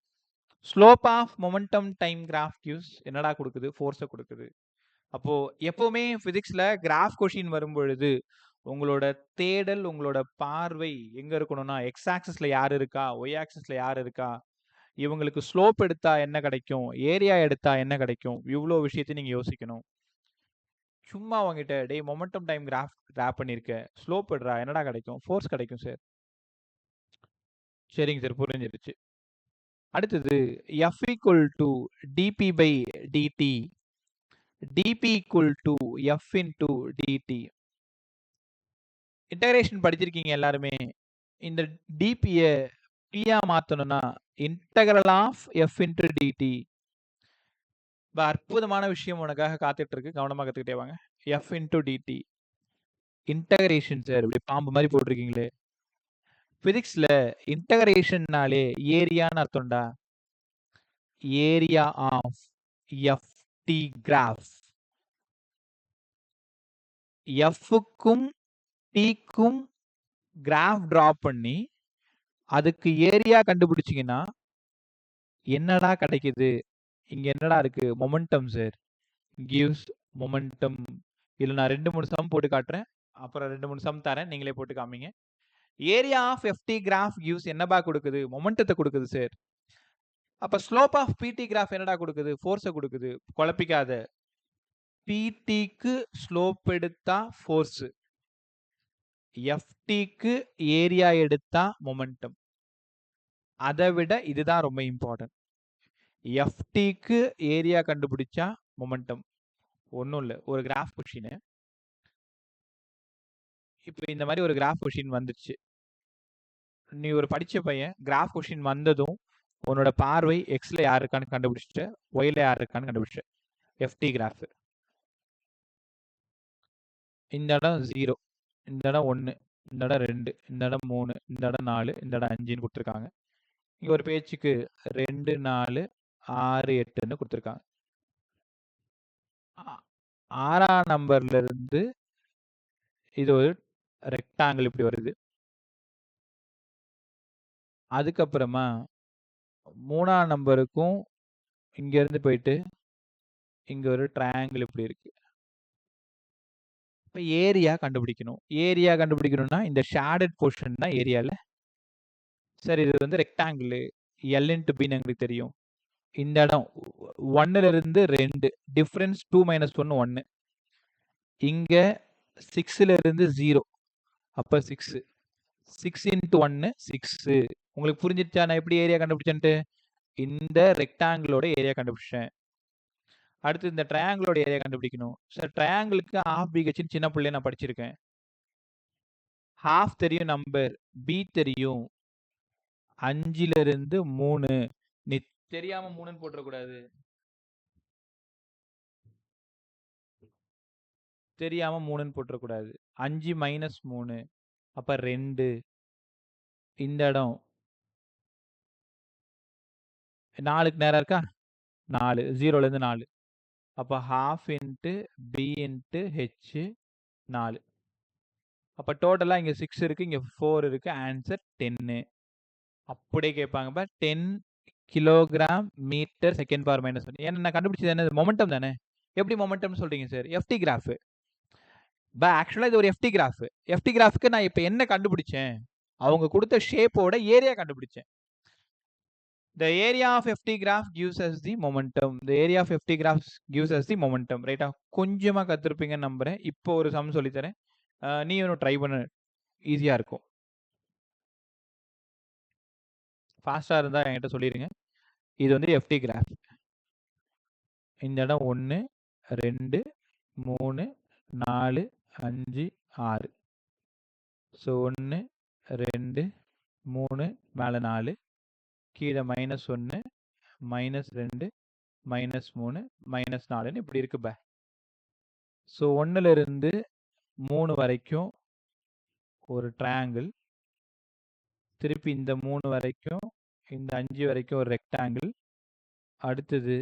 Slope of momentum time graph gives என்னடா கொடுக்குது? ஃபோர்ஸை கொடுக்குது. அப்போ எப்பவுமே பிசிக்ஸ்ல கிராஃப் கொஷின் வரும் பொழுது உங்களோட தேடல், உங்களோட பார்வை எங்க இருக்கணும்னா, எக்ஸ் ஆக்சிஸ்ல யார் இருக்கா, ஒய் ஆக்சிஸ்ல யார் இருக்கா, இவங்களுக்கு ஸ்லோப் எடுத்தா என்ன கிடைக்கும், ஏரியா எடுத்தா என்ன கிடைக்கும், இவ்வளோ விஷயத்தை நீங்க யோசிக்கணும். சும்மா அவங்ககிட்ட டேய் மொமெண்டம் டைம் கிராஃப் ட்ரா பண்ணியிருக்க, ஸ்லோப் எடுறா, என்னடா கிடைக்கும்? ஃபோர்ஸ் கிடைக்கும் சார். சரிங்க சார், புரிஞ்சிருச்சு. அடுத்தது F equal to dp by dt, dp equal to F into dt. Integration படிச்சிருக்கீங்க எல்லாருமே. இந்த டிபியை பியா மாற்றணும்னா integral of F into dt. அற்புதமான விஷயம் உனக்காக காத்துட்டு இருக்கு, கவனமாக கற்றுக்கிட்டே வாங்க. F into dt integration sir, இப்படி பாம்பு மாதிரி போட்டிருக்கீங்களே. பிசிக்ஸ்ல இன்டகிரேஷன்னாலே ஏரியான்னு அர்த்தம்டா. Area of FT graph. எஃப்க்கும் டிக்கும் கிராஃப் டிரா பண்ணி அதுக்கு ஏரியா கண்டுபிடிச்சிங்கன்னா என்னடா கிடைக்குது? இங்க என்னடா இருக்கு? Momentum sir. Gives momentum. இதில் நான் 2-3 சம் போட்டு காட்டுறேன், அப்புறம் 2-3 சம் தரேன், நீங்களே போட்டு காமிங்க. Area of FT graph gives என்னபா கொடுக்குது? மொமெண்டத்தை கொடுக்குது சார். அப்ப ஸ்லோப் ஆஃப் பிடி கிராஃப் என்னடா கொடுக்குது? ஃபோர்ஸை கொடுக்குது. குழப்பிக்காத. பிடிக்கு ஸ்லோப் எடுத்தா ஃபோர்ஸ், எஃப்டிக்கு ஏரியா எடுத்தா மொமெண்டம். அதை விட இதுதான் ரொம்ப இம்பார்ட்டன்ட். எஃப்டிக்கு ஏரியா கண்டுபிடிச்சா மொமெண்டம். ஒன்றும் இல்லை, ஒரு கிராஃப் கொஷின். இப்போ இந்த மாதிரி ஒரு கிராஃப் கொஷின் வந்துச்சு. நீ ஒரு படிச்ச பையன், கிராஃப் கொஷின் வந்ததும் உன்னோட பார்வை எக்ஸ்ல யார் இருக்கான்னு கண்டுபிடிச்சிட்ட, ஒய்ல யார் இருக்கான்னு கண்டுபிடிச்ச. F T graph. இந்த இடம் 0, இந்த இடம் 1, இந்த இடம் 2, இந்த இடம் 3, இந்த இடம் 4, இந்த இடம் 5ன்னு கொடுத்துருக்காங்க. இங்க ஒரு பேச்சுக்கு 2, 4, 6, 8ன்னு கொடுத்துருக்காங்க. 6ஆம் நம்பர்ல இருந்து இது ஒரு ரெக்டாங்கிள் இப்படி வருது. அதுக்கப்புறமா 3ஆம் நம்பருக்கும் இங்க இருந்து போயிட்டு இங்க ஒரு ட்ரையாங்கிள் இப்படி இருக்கு. இப்போ ஏரியா கண்டுபிடிக்கணும். ஏரியா கண்டுபிடிக்கணும்னா இந்த ஷேடட் போர்ஷன் தான் ஏரியால. சரி, இது வந்து ரெக்டாங்கிள், எல் இன்டு பின்னு எங்களுக்கு தெரியும். இந்த இடம் 1ல இருந்து 2, டிஃபரன்ஸ் 2 - 1 1. இங்க 6ல இருந்து 0, அப்ப 6. 6 இன்டு 1 6. உங்களுக்கு புரிஞ்சிருச்சா நான் எப்படி ஏரியா கண்டுபிடிச்சேன்ட்டு? இந்த ரெக்டாங்கிளோட ஏரியா கண்டுபிடிச்சேன். அடுத்து இந்த ட்ரையாங்கிளோட ஏரியா கண்டுபிடிக்கணும். சார் ட்ரையாங்கிளுக்கு ஹாஃப் பிஹெச்னு சின்ன பிள்ளைய நான் படிச்சிருக்கேன். ஹாஃப் தெரியும் நம்பர், பி தெரியும். 5ல இருந்து 3. நீ தெரியாம 3ன்னு போட்டுறக்கூடாது. தெரியாம 3ன்னு போட்டுறக்கூடாது. 5 மைனஸ் 3 அப்ப 2. இந்த இடம் 4க்கு நேரா இருக்கா? 4. 0ல இருந்து 4. அப்ப half into b into h 4. அப்ப டோட்டலா இங்க 6 இருக்கு, இங்க 4 இருக்கு. ஆன்சர் 10. அப்படியே கேட்பாங்க 10 kilogram metre second power minus 1. ஏன்னா நான் கண்டுபிடிச்சது என்ன? மொமெண்டம் தானே. எப்படி மொமெண்டம் சொல்றீங்க சார்? F T graph. ஆக்சுவலா இது ஒரு எஃப்டி கிராஃப். எஃப்டி கிராஃப்க்கு நான் இப்ப என்ன கண்டுபிடிச்சேன்? அவங்க கொடுத்த ஷேப்போட ஏரியா கண்டுபிடிச்சேன். The area of FT graph gives us the momentum. The area of FT graph gives us the momentum. ரைட்டா? கொஞ்சமா கத்துருப்பீங்கன்னு நம்புறேன். இப்போ ஒரு சம் சொல்லி தரேன். நீ ஒன்று ட்ரை பண்ண, ஈஸியா இருக்கும். ஃபாஸ்டா இருந்தா என்கிட்ட சொல்லிருங்க. இது வந்து FT கிராஃப். இந்த இடம் 1 2 3 4 5 6. ஸோ 1 2 3 மேலே 4 கீழே -1 -2 -3 -4ன்னு இப்படி இருக்கு பே. ஸோ 1ல இருந்து 3 வரைக்கும் ஒரு ட்ரையாங்கிள், திருப்பி இந்த 3 வரைக்கும், இந்த 5 வரைக்கும் ஒரு ரெக்டாங்கிள், அடுத்தது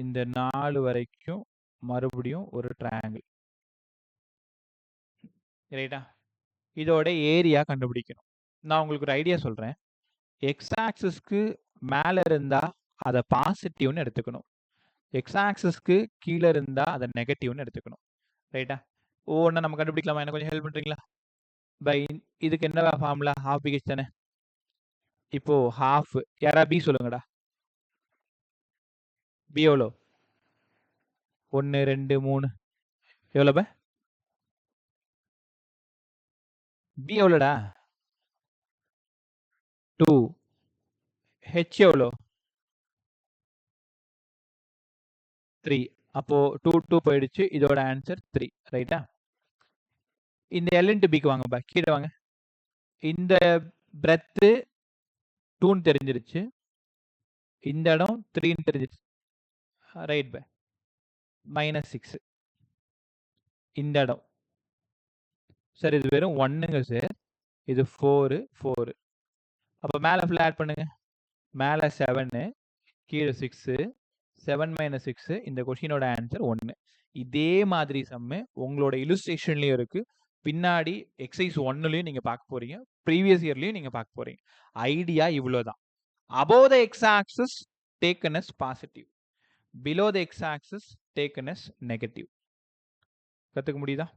இந்த 4 வரைக்கும் மறுபடியும் ஒரு ட்ரையாங்கிள். ரைட்டா? இதோட ஏரியா கண்டுபிடிக்கணும். நான் உங்களுக்கு ஒரு ஐடியா சொல்றேன். எக்ஸ் ஆக்சிஸ்க்கு மேலே இருந்தா அதை பாசிட்டிவ்னு எடுத்துக்கணும். எக்ஸ் ஆக்சிஸ்க்கு கீழே இருந்தா அதை நெகட்டிவ்னு எடுத்துக்கணும். ரைட்டா? ஒவ்வொன்றா நம்ம கண்டுபிடிக்கலாமா? எனக்கு கொஞ்சம் ஹெல்ப் பண்றீங்களா? பை இதுக்கு என்ன ஃபார்முலா? ஹாஃப் பிஹெச் தானே. இப்போ ஹாஃப் யாரா பி சொல்லுங்கடா. பி எவ்வளோ? 1 2 3 எவ்வளோ பே? பி எவ்வளோடா? 2. ஹெச் எவ்வளோ? 3. அப்போ 2 2 போயிடுச்சு. இதோட ஆன்சர் 3. ரைட்டா? இந்த எல் இன்ட்டு பிக்கு வாங்க பா, கீழே வாங்க. இந்த பிரெத்து 2ன்னு தெரிஞ்சிருச்சு, இந்த இடம் 3ன்னு தெரிஞ்சிருச்சு. Right by -6. இந்த இடம் சார் இது வெறும் 1ங்க சார். இது 4 4. அப்போ மேலே ஃபுல்லாக ஆட் பண்ணுங்க. மேலே 7 கீழே 6. 7 - 6. இந்த கொஷினோட ஆன்சர் 1. இதே மாதிரி சம்மு உங்களோட இலுஸ்ட்ரேஷன்லயும் இருக்கு. பின்னாடி எக்ஸசைஸ் 1லயும் நீங்க பார்க்க போறீங்க, ப்ரீவியஸ் இயர்லயும் நீங்க பார்க்க போறீங்க. ஐடியா இவ்வளவுதான். above the x-axis taken as positive, below the x-axis taken as negative. கத்துக்க முடியுதா?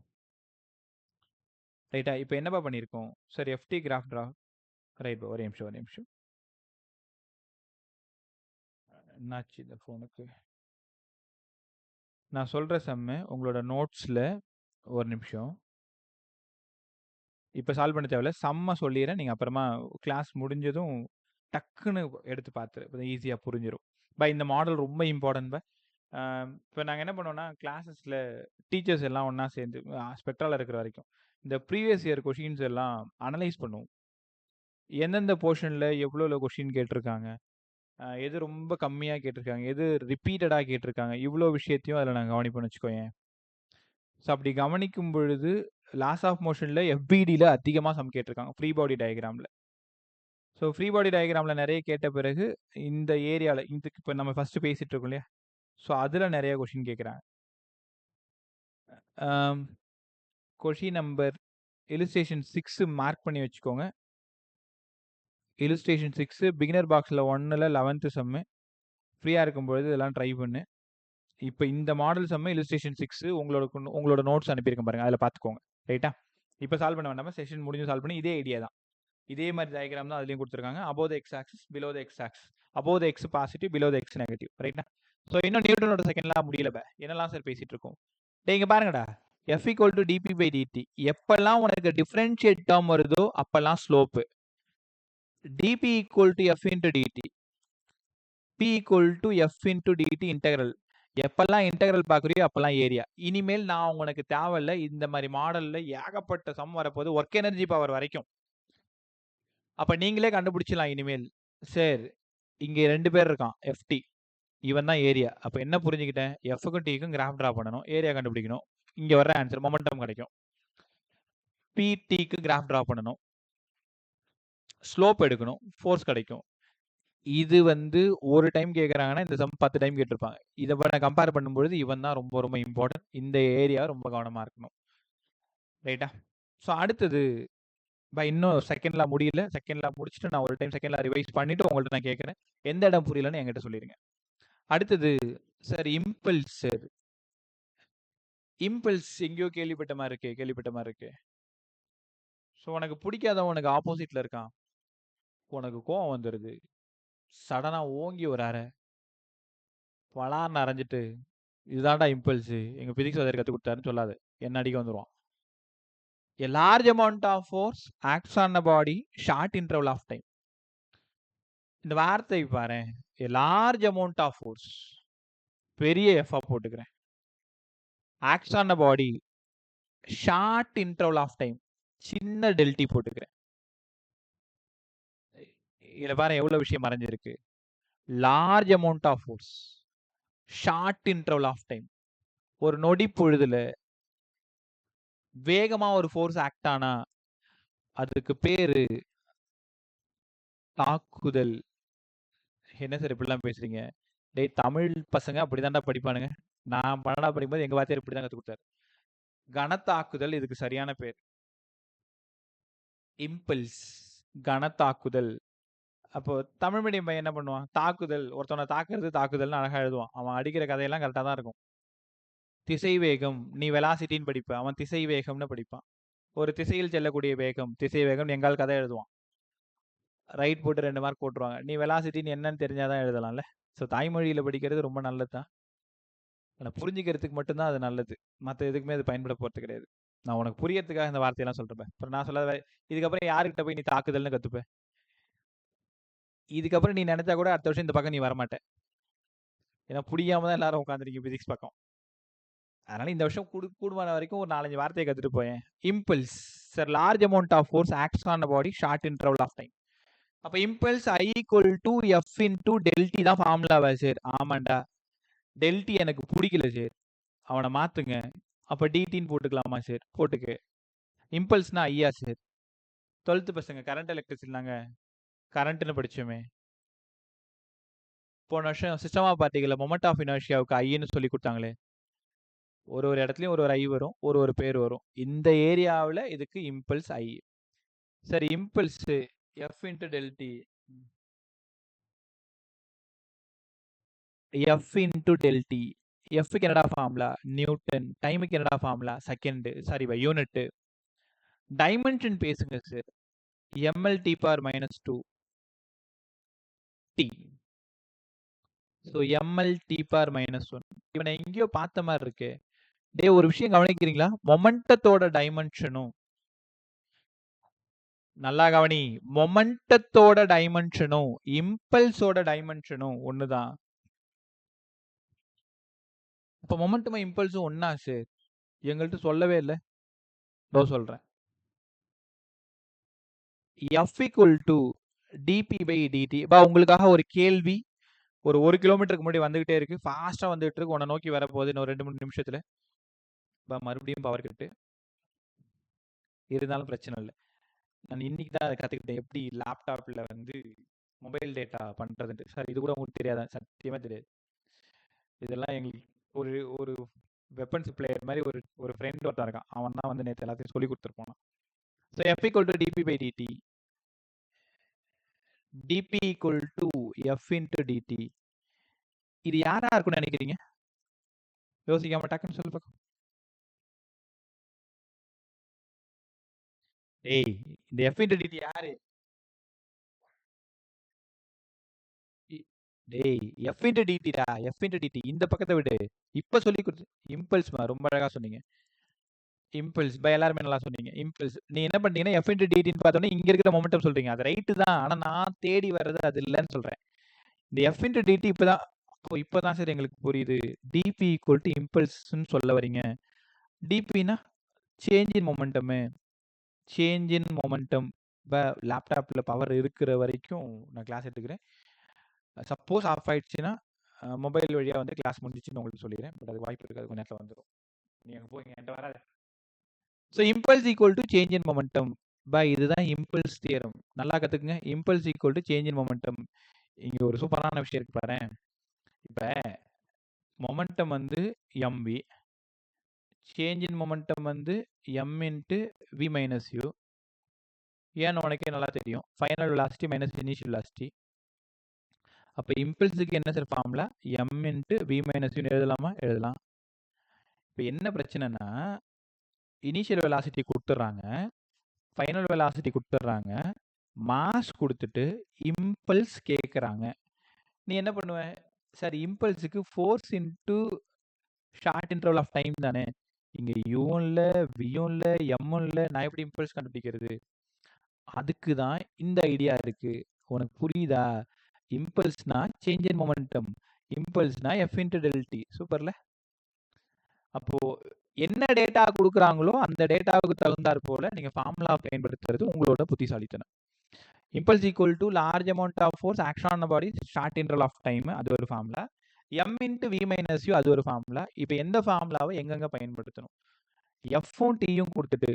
ரைட்டா? இப்போ என்னப்பா பண்ணியிருக்கோம் sir? F T graph draw. Right, ஒரே நிமிஷம். என்னாச்சு இந்த ஃபோனுக்கு? நான் சொல்ற சம்மு உங்களோட நோட்ஸ்ல ஒரு நிமிஷம். இப்போ சால்வ் பண்ண தேவையில்ல, சம்மா சொல்லிடுறேன். நீங்கள் அப்புறமா கிளாஸ் முடிஞ்சதும் டக்குன்னு எடுத்து பார்த்து ஈஸியாக புரிஞ்சிடும். இந்த மாடல் ரொம்ப இம்பார்ட்டன்ட் பை. இப்போ நாங்கள் என்ன பண்ணோம்னா, கிளாஸஸில் டீச்சர்ஸ் எல்லாம் ஒன்றா சேர்ந்து ஸ்பெக்ட்ராவில் இருக்கிற வரைக்கும் இந்த ப்ரீவியஸ் இயர் கொஷின்ஸ் எல்லாம் அனலைஸ் பண்ணுவோம். எந்தெந்த போர்ஷனில் எவ்வளோ கொஷின் கேட்டிருக்காங்க, எது ரொம்ப கம்மியாக கேட்டிருக்காங்க, எது ரிப்பீட்டடாக கேட்டிருக்காங்க, இவ்வளோ விஷயத்தையும் அதில் நாங்கள் கவனிப்போம்னு வச்சுக்கோயேன். ஸோ அப்படி கவனிக்கும் பொழுது லாஸ் ஆஃப் மோஷனில் எஃபிடியில் அதிகமாக சம் கேட்டிருக்காங்க, ஃப்ரீ பாடி டயக்ராமில். ஸோ ஃப்ரீ பாடி டயக்ராமில் நிறைய கேட்ட பிறகு இந்த ஏரியாவில் இதுக்கு இப்போ நம்ம ஃபஸ்ட்டு பேசிகிட்டு இருக்கோம் இல்லையா, ஸோ அதில் நிறைய கொஷின் கேட்குறாங்க. கொஷின் நம்பர் இலுஸ்ட்ரேஷன் 6 மார்க் பண்ணி வச்சுக்கோங்க. இலுஸ்ட்ரேஷன் 6 பிகினர் பாக்ஸில் 1ல் 11th சம்மு. ஃப்ரீயாக இருக்கும்பொழுது இதெல்லாம் ட்ரை பண்ணு. இப்போ இந்த மாடல் சம்மு இலுஸ்ட்ரேஷன் 6 உங்களோட நோட்ஸ் அனுப்பியிருக்கேன் பாருங்கள், அதில் பார்த்துக்கோங்க. ரைட்டா? இப்போ சால்வ் பண்ண வேண்டாமா, செஷன் முடிஞ்சு சால்வ் பண்ணி இதே ஐடியா தான், இதே மாதிரி டயக்ராம் தான் அதுலேயும் கொடுத்துருக்காங்க. above the x-axis, below the x-axis, above the x positive, below the x negative. ரைட்டா? ஸோ இன்னும் நியூட்டனோட செகண்ட்லாம் முடியல பே. என்னெல்லாம் சார் பேசிகிட்டு இருக்கோம்? இங்கே பாருங்கடா, f = dp/dt. எப்பெல்லாம் உனக்கு டிஃபரன்ஷியேட் டேர்ம் வருதோ அப்பெல்லாம் slope. dp = f × dt, p = f × dt integral. எப்பல்லாம் integral பார்க்குறியோ அப்பல்லாம் ஏரியா. இனிமேல் நான் உனக்கு தேவையில்ல. இந்த மாதிரி மாடல்ல ஏகப்பட்ட சம் வரப்போகுது. ஒர்க் எனர்ஜி பவர் வரைக்கும். அப்ப நீங்களே கண்டுபிடிச்சிடலாம் இனிமேல். சரி, இங்க 2 பேர் இருக்கான். எஃப்டி. இவன் தான் ஏரியா. அப்ப என்ன புரிஞ்சுக்கிட்டேன்? எஃப்க்கும் டிக்கும் கிராஃப் டிரா பண்ணணும். ஏரியா கண்டுபிடிக்கணும். இங்க வர்ற ஆன்சர் மொமெண்டம் கிடைக்கும். பிடிக்கு கிராஃப் டிரா பண்ணணும். ஸ்லோப் எடுக்கணும். ஃபோர்ஸ் கிடைக்கும். இது வந்து ஒரு டைம் கேட்குறாங்கன்னா இந்த சம் 10 டைம் கேட்டிருப்பாங்க. இதை பண்ண கம்பேர் பண்ணும்பொழுது இவன் தான் ரொம்ப ரொம்ப இம்பார்ட்டன்ட். இந்த ஏரியா ரொம்ப கவனமா இருக்கணும். ரைட்டா? ஸோ அடுத்தது இன்னும் செகண்ட் லா முடியல. செகண்ட் லா முடிச்சுட்டு நான் ஒரு டைம் செகண்ட் லா ரிவைஸ் பண்ணிட்டு உங்கள்ட்ட நான் கேட்குறேன். எந்த இடம் புரியலன்னு என்கிட்ட சொல்லிடுங்க. அடுத்தது சார் இம்பல்ஸ் சார். இம்பல்ஸ் எங்கேயோ கேள்விப்பட்ட மாதிரி இருக்கு. ஸோ உனக்கு பிடிக்காதவன் உனக்கு ஆப்போசிட்ல இருக்கான். உனக்கு கோவம் வந்துடுது. சடனா ஓங்கி ஒரு அரை பலார்னு அரைஞ்சிட்டு இதுதான்டா இம்பல்ஸ் எங்க பிசிக்ஸ் வாத்தியார் கற்றுக் கொடுத்தாருன்னு சொல்லாது. என்ன அடிக்க வந்துடுவான். A large amount of force acts on a body short interval of time. இந்த வார்த்தை பாரு. A large amount of force. பெரிய எஃபா போட்டுக்கிறேன். Acts on a body short interval of time. சின்ன டெல்டி போட்டுக்கிறேன். இதுல பாரு எவ்வளவு விஷயம் மறைஞ்சிருக்கு. Large amount of force short interval of time. ஒரு நொடி பொழுதுல வேகமா ஒரு ஃபோர்ஸ் ஆக்ட் ஆனா அதுக்கு பேரு தாக்குதல். என்ன சார் இப்படிலாம் பேசுறீங்க? டேய் தமிழ் பசங்க அப்படிதான்டா படிப்பானுங்க. நான் 12ஆம் படிக்கும்போது எங்க வாத்தியார் இப்படிதான் கற்றுக் கொடுத்தாரு. கனத்தாக்குதல் இதுக்கு சரியான பேர். இம்பல்ஸ் கனத்தாக்குதல். அப்போ தமிழ் மீடியம் பையன் என்ன பண்ணுவான்? தாக்குதல். ஒருத்தவனை தாக்குறது தாக்குதல்னு அழகா எழுதுவான். அவன் அடிக்கிற கதையெல்லாம் கரெக்டாக தான் இருக்கும். திசை வேகம் நீ வெலாசிட்டின்னு படிப்ப. அவன் திசை வேகம்னு படிப்பான். ஒரு திசையில் செல்லக்கூடிய வேகம் திசை வேகம் எங்கால் கதை எழுதுவான். ரைட் போட்டு 2 மார்க் போட்டுருவாங்க. நீ வெலாசிட்டின்னு என்னன்னு தெரிஞ்சாதான் எழுதலாம்ல. ஸோ தாய்மொழியில் படிக்கிறது ரொம்ப நல்லது தான். ஆனால் புரிஞ்சுக்கிறதுக்கு மட்டும்தான் அது நல்லது. மற்ற எதுக்குமே அது பயன்பட போகிறது கிடையாது. நான் உனக்கு புரியறதுக்காக இந்த வார்த்தையெல்லாம் சொல்றேன். அப்புறம் நான் சொல்லாத இதுக்கப்புறம் யாருக்கிட்ட போய் நீ தாக்குதல்னு கத்துப்ப? இதுக்கப்புறம் நீ நினைச்சா கூட அடுத்த வருஷம் இந்த பக்கம் நீ வரமாட்ட. ஏன்னா புரியாம தான் எல்லாரும் உட்காந்துருக்கீங்க பிசிக்ஸ் பக்கம். அதனால இந்த வருஷம் கூடுமான வரைக்கும் ஒரு 4-5 வார்த்தையை கத்துட்டு போயேன். Impulse sir large amount of force acts on the body short interval of time. அப்ப இம்பல்ஸ் I = F × டெல்டி தான் ஃபார்முலாவா சார்? ஆமாண்டா. டெல்டி எனக்கு பிடிக்கல சார். அவனை மாத்துங்க. அப்ப டிடின்னு போட்டுக்கலாமா சார்? போட்டுக்கு. இம்பல்ஸ்னா ஐயா சார். 12th பசங்க கரண்ட் எலக்ட்ரிசிட்டி நாங்க கரண்ட்னு படிச்சோமே. போன வருஷம் சிஸ்டம் ஆஃப் பார்ட்டிகல்ல மொமெண்ட் ஆஃப் இனர்ஷியாவுக்கு ஐன்னு சொல்லி கொடுத்தாங்களே. ஒரு இடத்துலயும் ஒரு ஐ வரும். ஒரு பேர் வரும். இந்த ஏரியாவில் இதுக்கு இம்பல்ஸ் ஐ. சரி impulse F × delta t. F × delta t. எஃப்க்கு என்னடா ஃபார்முலா? நியூட்டன். டைமுக்கு என்னடா formula? Second. Sorry by unit. Dimension பேசுங்க sir. mL/-2 t. So mL/-1. இவனை எங்கேயோ பார்த்த மாதிரி இருக்கு. டே ஒரு விஷயம் கவனிக்கிறீங்களா? மொமெண்டத்தோட டைமென்ஷனும் நல்லா கவனி. மொமெண்டத்தோட டைமென்ஷனும் இம்பல்ஸோட டைமென்ஷனும் ஒண்ணுதான். அப்ப மொமெண்டமும் இம்பல்ஸும் ஒன்னா சார்? எங்கள்கிட்ட சொல்லவே இல்லை. சொல்றேன். F = dp/dt. உங்களுக்காக ஒரு கேள்வி. ஒரு 1 கிலோமீட்டருக்கு முன்னாடி வந்துகிட்டே இருக்கு. ஃபாஸ்டா வந்துட்டு இருக்கு. உன்னை நோக்கி வரப்போகுது இன்னும் 2-3 நிமிஷத்துல. மறுபடியும் பவர் கட்டு. இருந்தாலும் பிரச்சனை இல்லை. நான் இன்னைக்கு தான் அதை கத்துக்கிட்டேன். எப்படி லேப்டாப்ல வந்து மொபைல் டேட்டா பண்றதுன்ட்டு. சார் இது கூட உங்களுக்கு தெரியாதா? சத்தியமா தெரியாது. இதெல்லாம் எங்களுக்கு ஒரு ஒரு வெப்பன்ஸ் பிளேயர் மாதிரி ஒரு ஃப்ரெண்ட் ஒருத்தன் இருக்கான். அவன் தான் வந்து நேற்று எல்லாத்தையும் சொல்லி கொடுத்துருப்பான். So F = dp/dt. dp = F × dt. இது யாரா இருக்கும்னு நினைக்கிறீங்க? யோசிக்காம டக்குன்னு சொல்லு பக்கம். ஏய் இந்த F × dt யாரு? டேய் F × dt டா. F × dt இந்த பக்கத்தை விடு. இப்ப சொல்லி கொடுத்து இம்பல்ஸ் ரொம்ப அழகா சொன்னீங்க. இம்பல்ஸ் எல்லாருமே நல்லா சொன்னீங்க. இம்பல்ஸ் நீ என்ன பண்ணீங்கன்னா F × dt பார்த்தோன்னே இங்க இருக்கிற மொமெண்டம் சொல்றீங்க. அது ரைட்டு தான். ஆனா நான் தேடி வர்றது அது இல்லைன்னு சொல்றேன். இந்த F × dt இப்பதான் இப்பதான் சார் எங்களுக்கு புரியுது. டிபி ஈக்குவல் டு இம்பல்ஸ்ன்னு சொல்ல வரீங்க. டிபின்னா change in momentum. Change in momentum. லேப்டாப்ல பவர் இருக்கிற வரைக்கும் நான் கிளாஸ் எடுத்துக்கிறேன். சப்போஸ் ஆஃப் ஆயிடுச்சுன்னா மொபைல் வழியா வந்து கிளாஸ் முடிஞ்சிச்சுன்னு உங்களுக்கு சொல்லிடுறேன். பட் அது வாய்ப்பு இருக்காது, கொஞ்ச நேரத்தில் வந்துடும். நீங்க போய் என்கிட்ட வராது. So impulse equal to change in momentum. இதுதான் இம்பல்ஸ் தியரம். நல்லா கத்துக்குங்க. Impulse equal to change in momentum. இங்க ஒரு சூப்பரான விஷயம் இருக்கு பாரு. இப்ப மொமெண்டம் வந்து mv, சேஞ்ச் இன் மொமெண்டம் வந்து m into v minus u. ஏன்னு உனக்கே நல்லா தெரியும். Final velocity minus initial velocity. அப்போ இம்பல்ஸுக்கு என்ன sir formula? m into v minus யூன்னு எழுதலாமா? எழுதலாம். இப்போ என்ன பிரச்சனைனா, இனிஷியல் வெலாசிட்டி கொடுத்துட்றாங்க, ஃபைனல் வெலாசிட்டி கொடுத்துட்றாங்க, மாஸ் கொடுத்துட்டு இம்பல்ஸ் கேட்குறாங்க. நீ என்ன பண்ணுவ? சார் இம்பல்ஸுக்கு force into short interval of time தானே. இங்கே யூவும் இல்லை, வியும் இல்லை, எம்மும் இல்லை, நான் எப்படி இம்பல்ஸ் கண்டுபிடிக்கிறது? அதுக்கு தான் இந்த ஐடியா இருக்கு. உனக்கு புரியுதா? இம்பல்ஸ்னா சேஞ்ச் இன் மொமெண்டம், இம்பல்ஸ்னா எஃப் இன்ட்டு டெல்டி. சூப்பர்ல. அப்போ என்ன டேட்டா கொடுக்குறாங்களோ அந்த டேட்டாவுக்கு தகுந்தாற் போல நீங்க ஃபார்முலா பயன்படுத்துறது உங்களோட புத்திசாலித்தனம். Impulse equal to large amount of force action on body short interval of time, அது ஒரு formula. m into V minus U, அது ஒரு ஃபார்முலா. இப்போ எந்த ஃபார்முலாவை எங்கெங்க பயன்படுத்தணும்? எஃப்பும் டீயும் கொடுத்துட்டு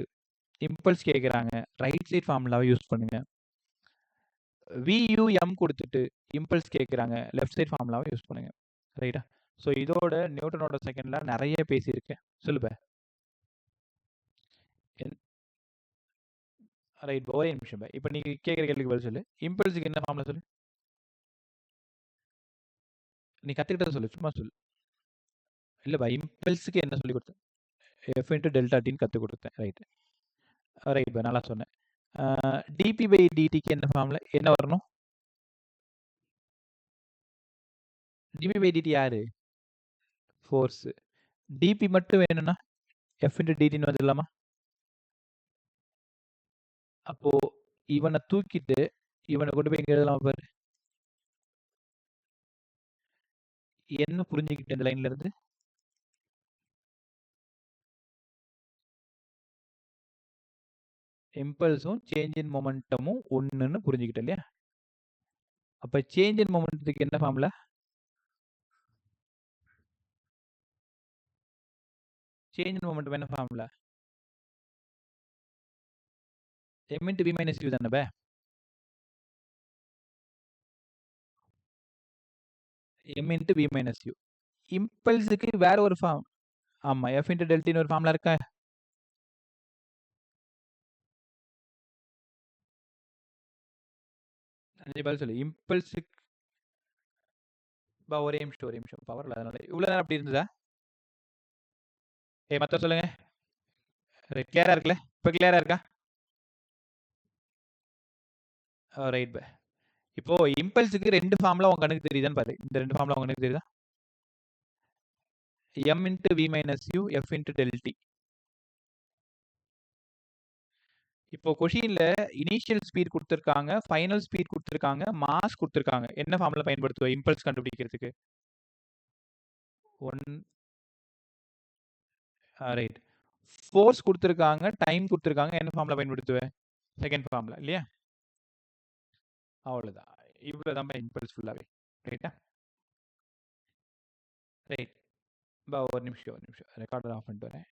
இம்பல்ஸ் கேட்குறாங்க, ரைட் சைட் ஃபார்முலாவை யூஸ் பண்ணுங்க. வியூஎம் கொடுத்துட்டு இம்பல்ஸ் கேட்குறாங்க, லெஃப்ட் சைட் ஃபார்முலாவை யூஸ் பண்ணுங்க. ரைட்டா? ஸோ இதோட நியூட்டனோட செகண்ட்ல நிறைய பேசியிருக்கேன். சொல்லுப்ப. ரைட், ஒரே நிமிஷம். இப்போ நீ கேட்குற கேள்விக்கு பதில் சொல்லு. இம்பல்ஸுக்கு என்ன ஃபார்முலா சொல்லு? நீ கற்றுக்கிட்டத சொல்லு, சும்மா சொல்லு. இல்லைப்பா, இம்பல்ஸுக்கு என்ன சொல்லி கொடுத்தேன்? எஃப் இன்ட்டு டெல்டா டின்னு கற்றுக் கொடுத்தேன். ரைட்டு, ரைட் பா, நல்லா சொன்னேன். டிபி பை டிடிக்கு என்ன ஃபார்முலா? என்ன வரணும்? டிபி பை டிடி யாரு? ஃபோர்ஸு. டிபி மட்டும் வேணும்னா எஃப் இன்ட்டு டிடின்னு வந்துடலாமா? அப்போ இவனை தூக்கிட்டு இவனை கொண்டு போய் இங்க எழுதலாம் பாரு. என்ன புரிஞ்சுக்கிட்டு இந்த லைன்ல இருந்து? இம்பல்ஸும் சேஞ்ச் இன் மொமெண்டமும் ஒன்றுன்னு புரிஞ்சுக்கிட்டேன் இல்லையா? அப்போ சேஞ்ச் இன் மொமெண்டத்துக்கு என்ன ஃபார்முலா? சேஞ்ச் இன் மொமெண்டம் என்ன formula? m into v minus U தானே? m into v minus U. இம்பல்ஸுக்கு வேற ஒரு ஃபார்ம். ஆமா, f இன்ட்டு டெல்டின்னு ஒரு ஃபார்முலா இருக்கா? பதில் சொல்லு. இம்பல்ஸுக்கு ஒரே நிமிஷம் பவர்ல, அதனால இவ்வளோ நேரம் அப்படி இருந்ததா? மற்ற சொல்லுங்க. கிளியரா இருக்குல்ல? இப்போ கிளியரா இருக்கா? Right by. இப்போ இம்பல்ஸுக்கு ரெண்டு ஃபார்முலா உங்க கண்ணுக்கு தெரியுதான்னு பாரு. இந்த ரெண்டு ஃபார்முலா உங்க கண்ணுக்கு தெரியுதா? m into v minus you, f into டெல்டி. இப்போ கொஷின்ல இனிஷியல் ஸ்பீட் கொடுத்துருக்காங்க, ஃபைனல் ஸ்பீட் கொடுத்துருக்காங்க, மாஸ் கொடுத்துருக்காங்க. என்ன ஃபார்முலா பயன்படுத்துவோம் இம்பல்ஸ் கண்டுபிடிக்கிறதுக்கு? ரைட். ஃபோர்ஸ் கொடுத்துருக்காங்க, டைம் கொடுத்துருக்காங்க. என்ன ஃபார்முலா பயன்படுத்துவேன்? செகண்ட் ஃபார்முலா இல்லையா? அவ்வளோதான். இவ்வளோதான் இம்பல்ஸ் ஃபுல்லாகவே. ரைட்டா? ரைட். ஒரு நிமிஷம் ரெக்கார்டர் ஆஃப் பண்ணிட்டு வரேன்.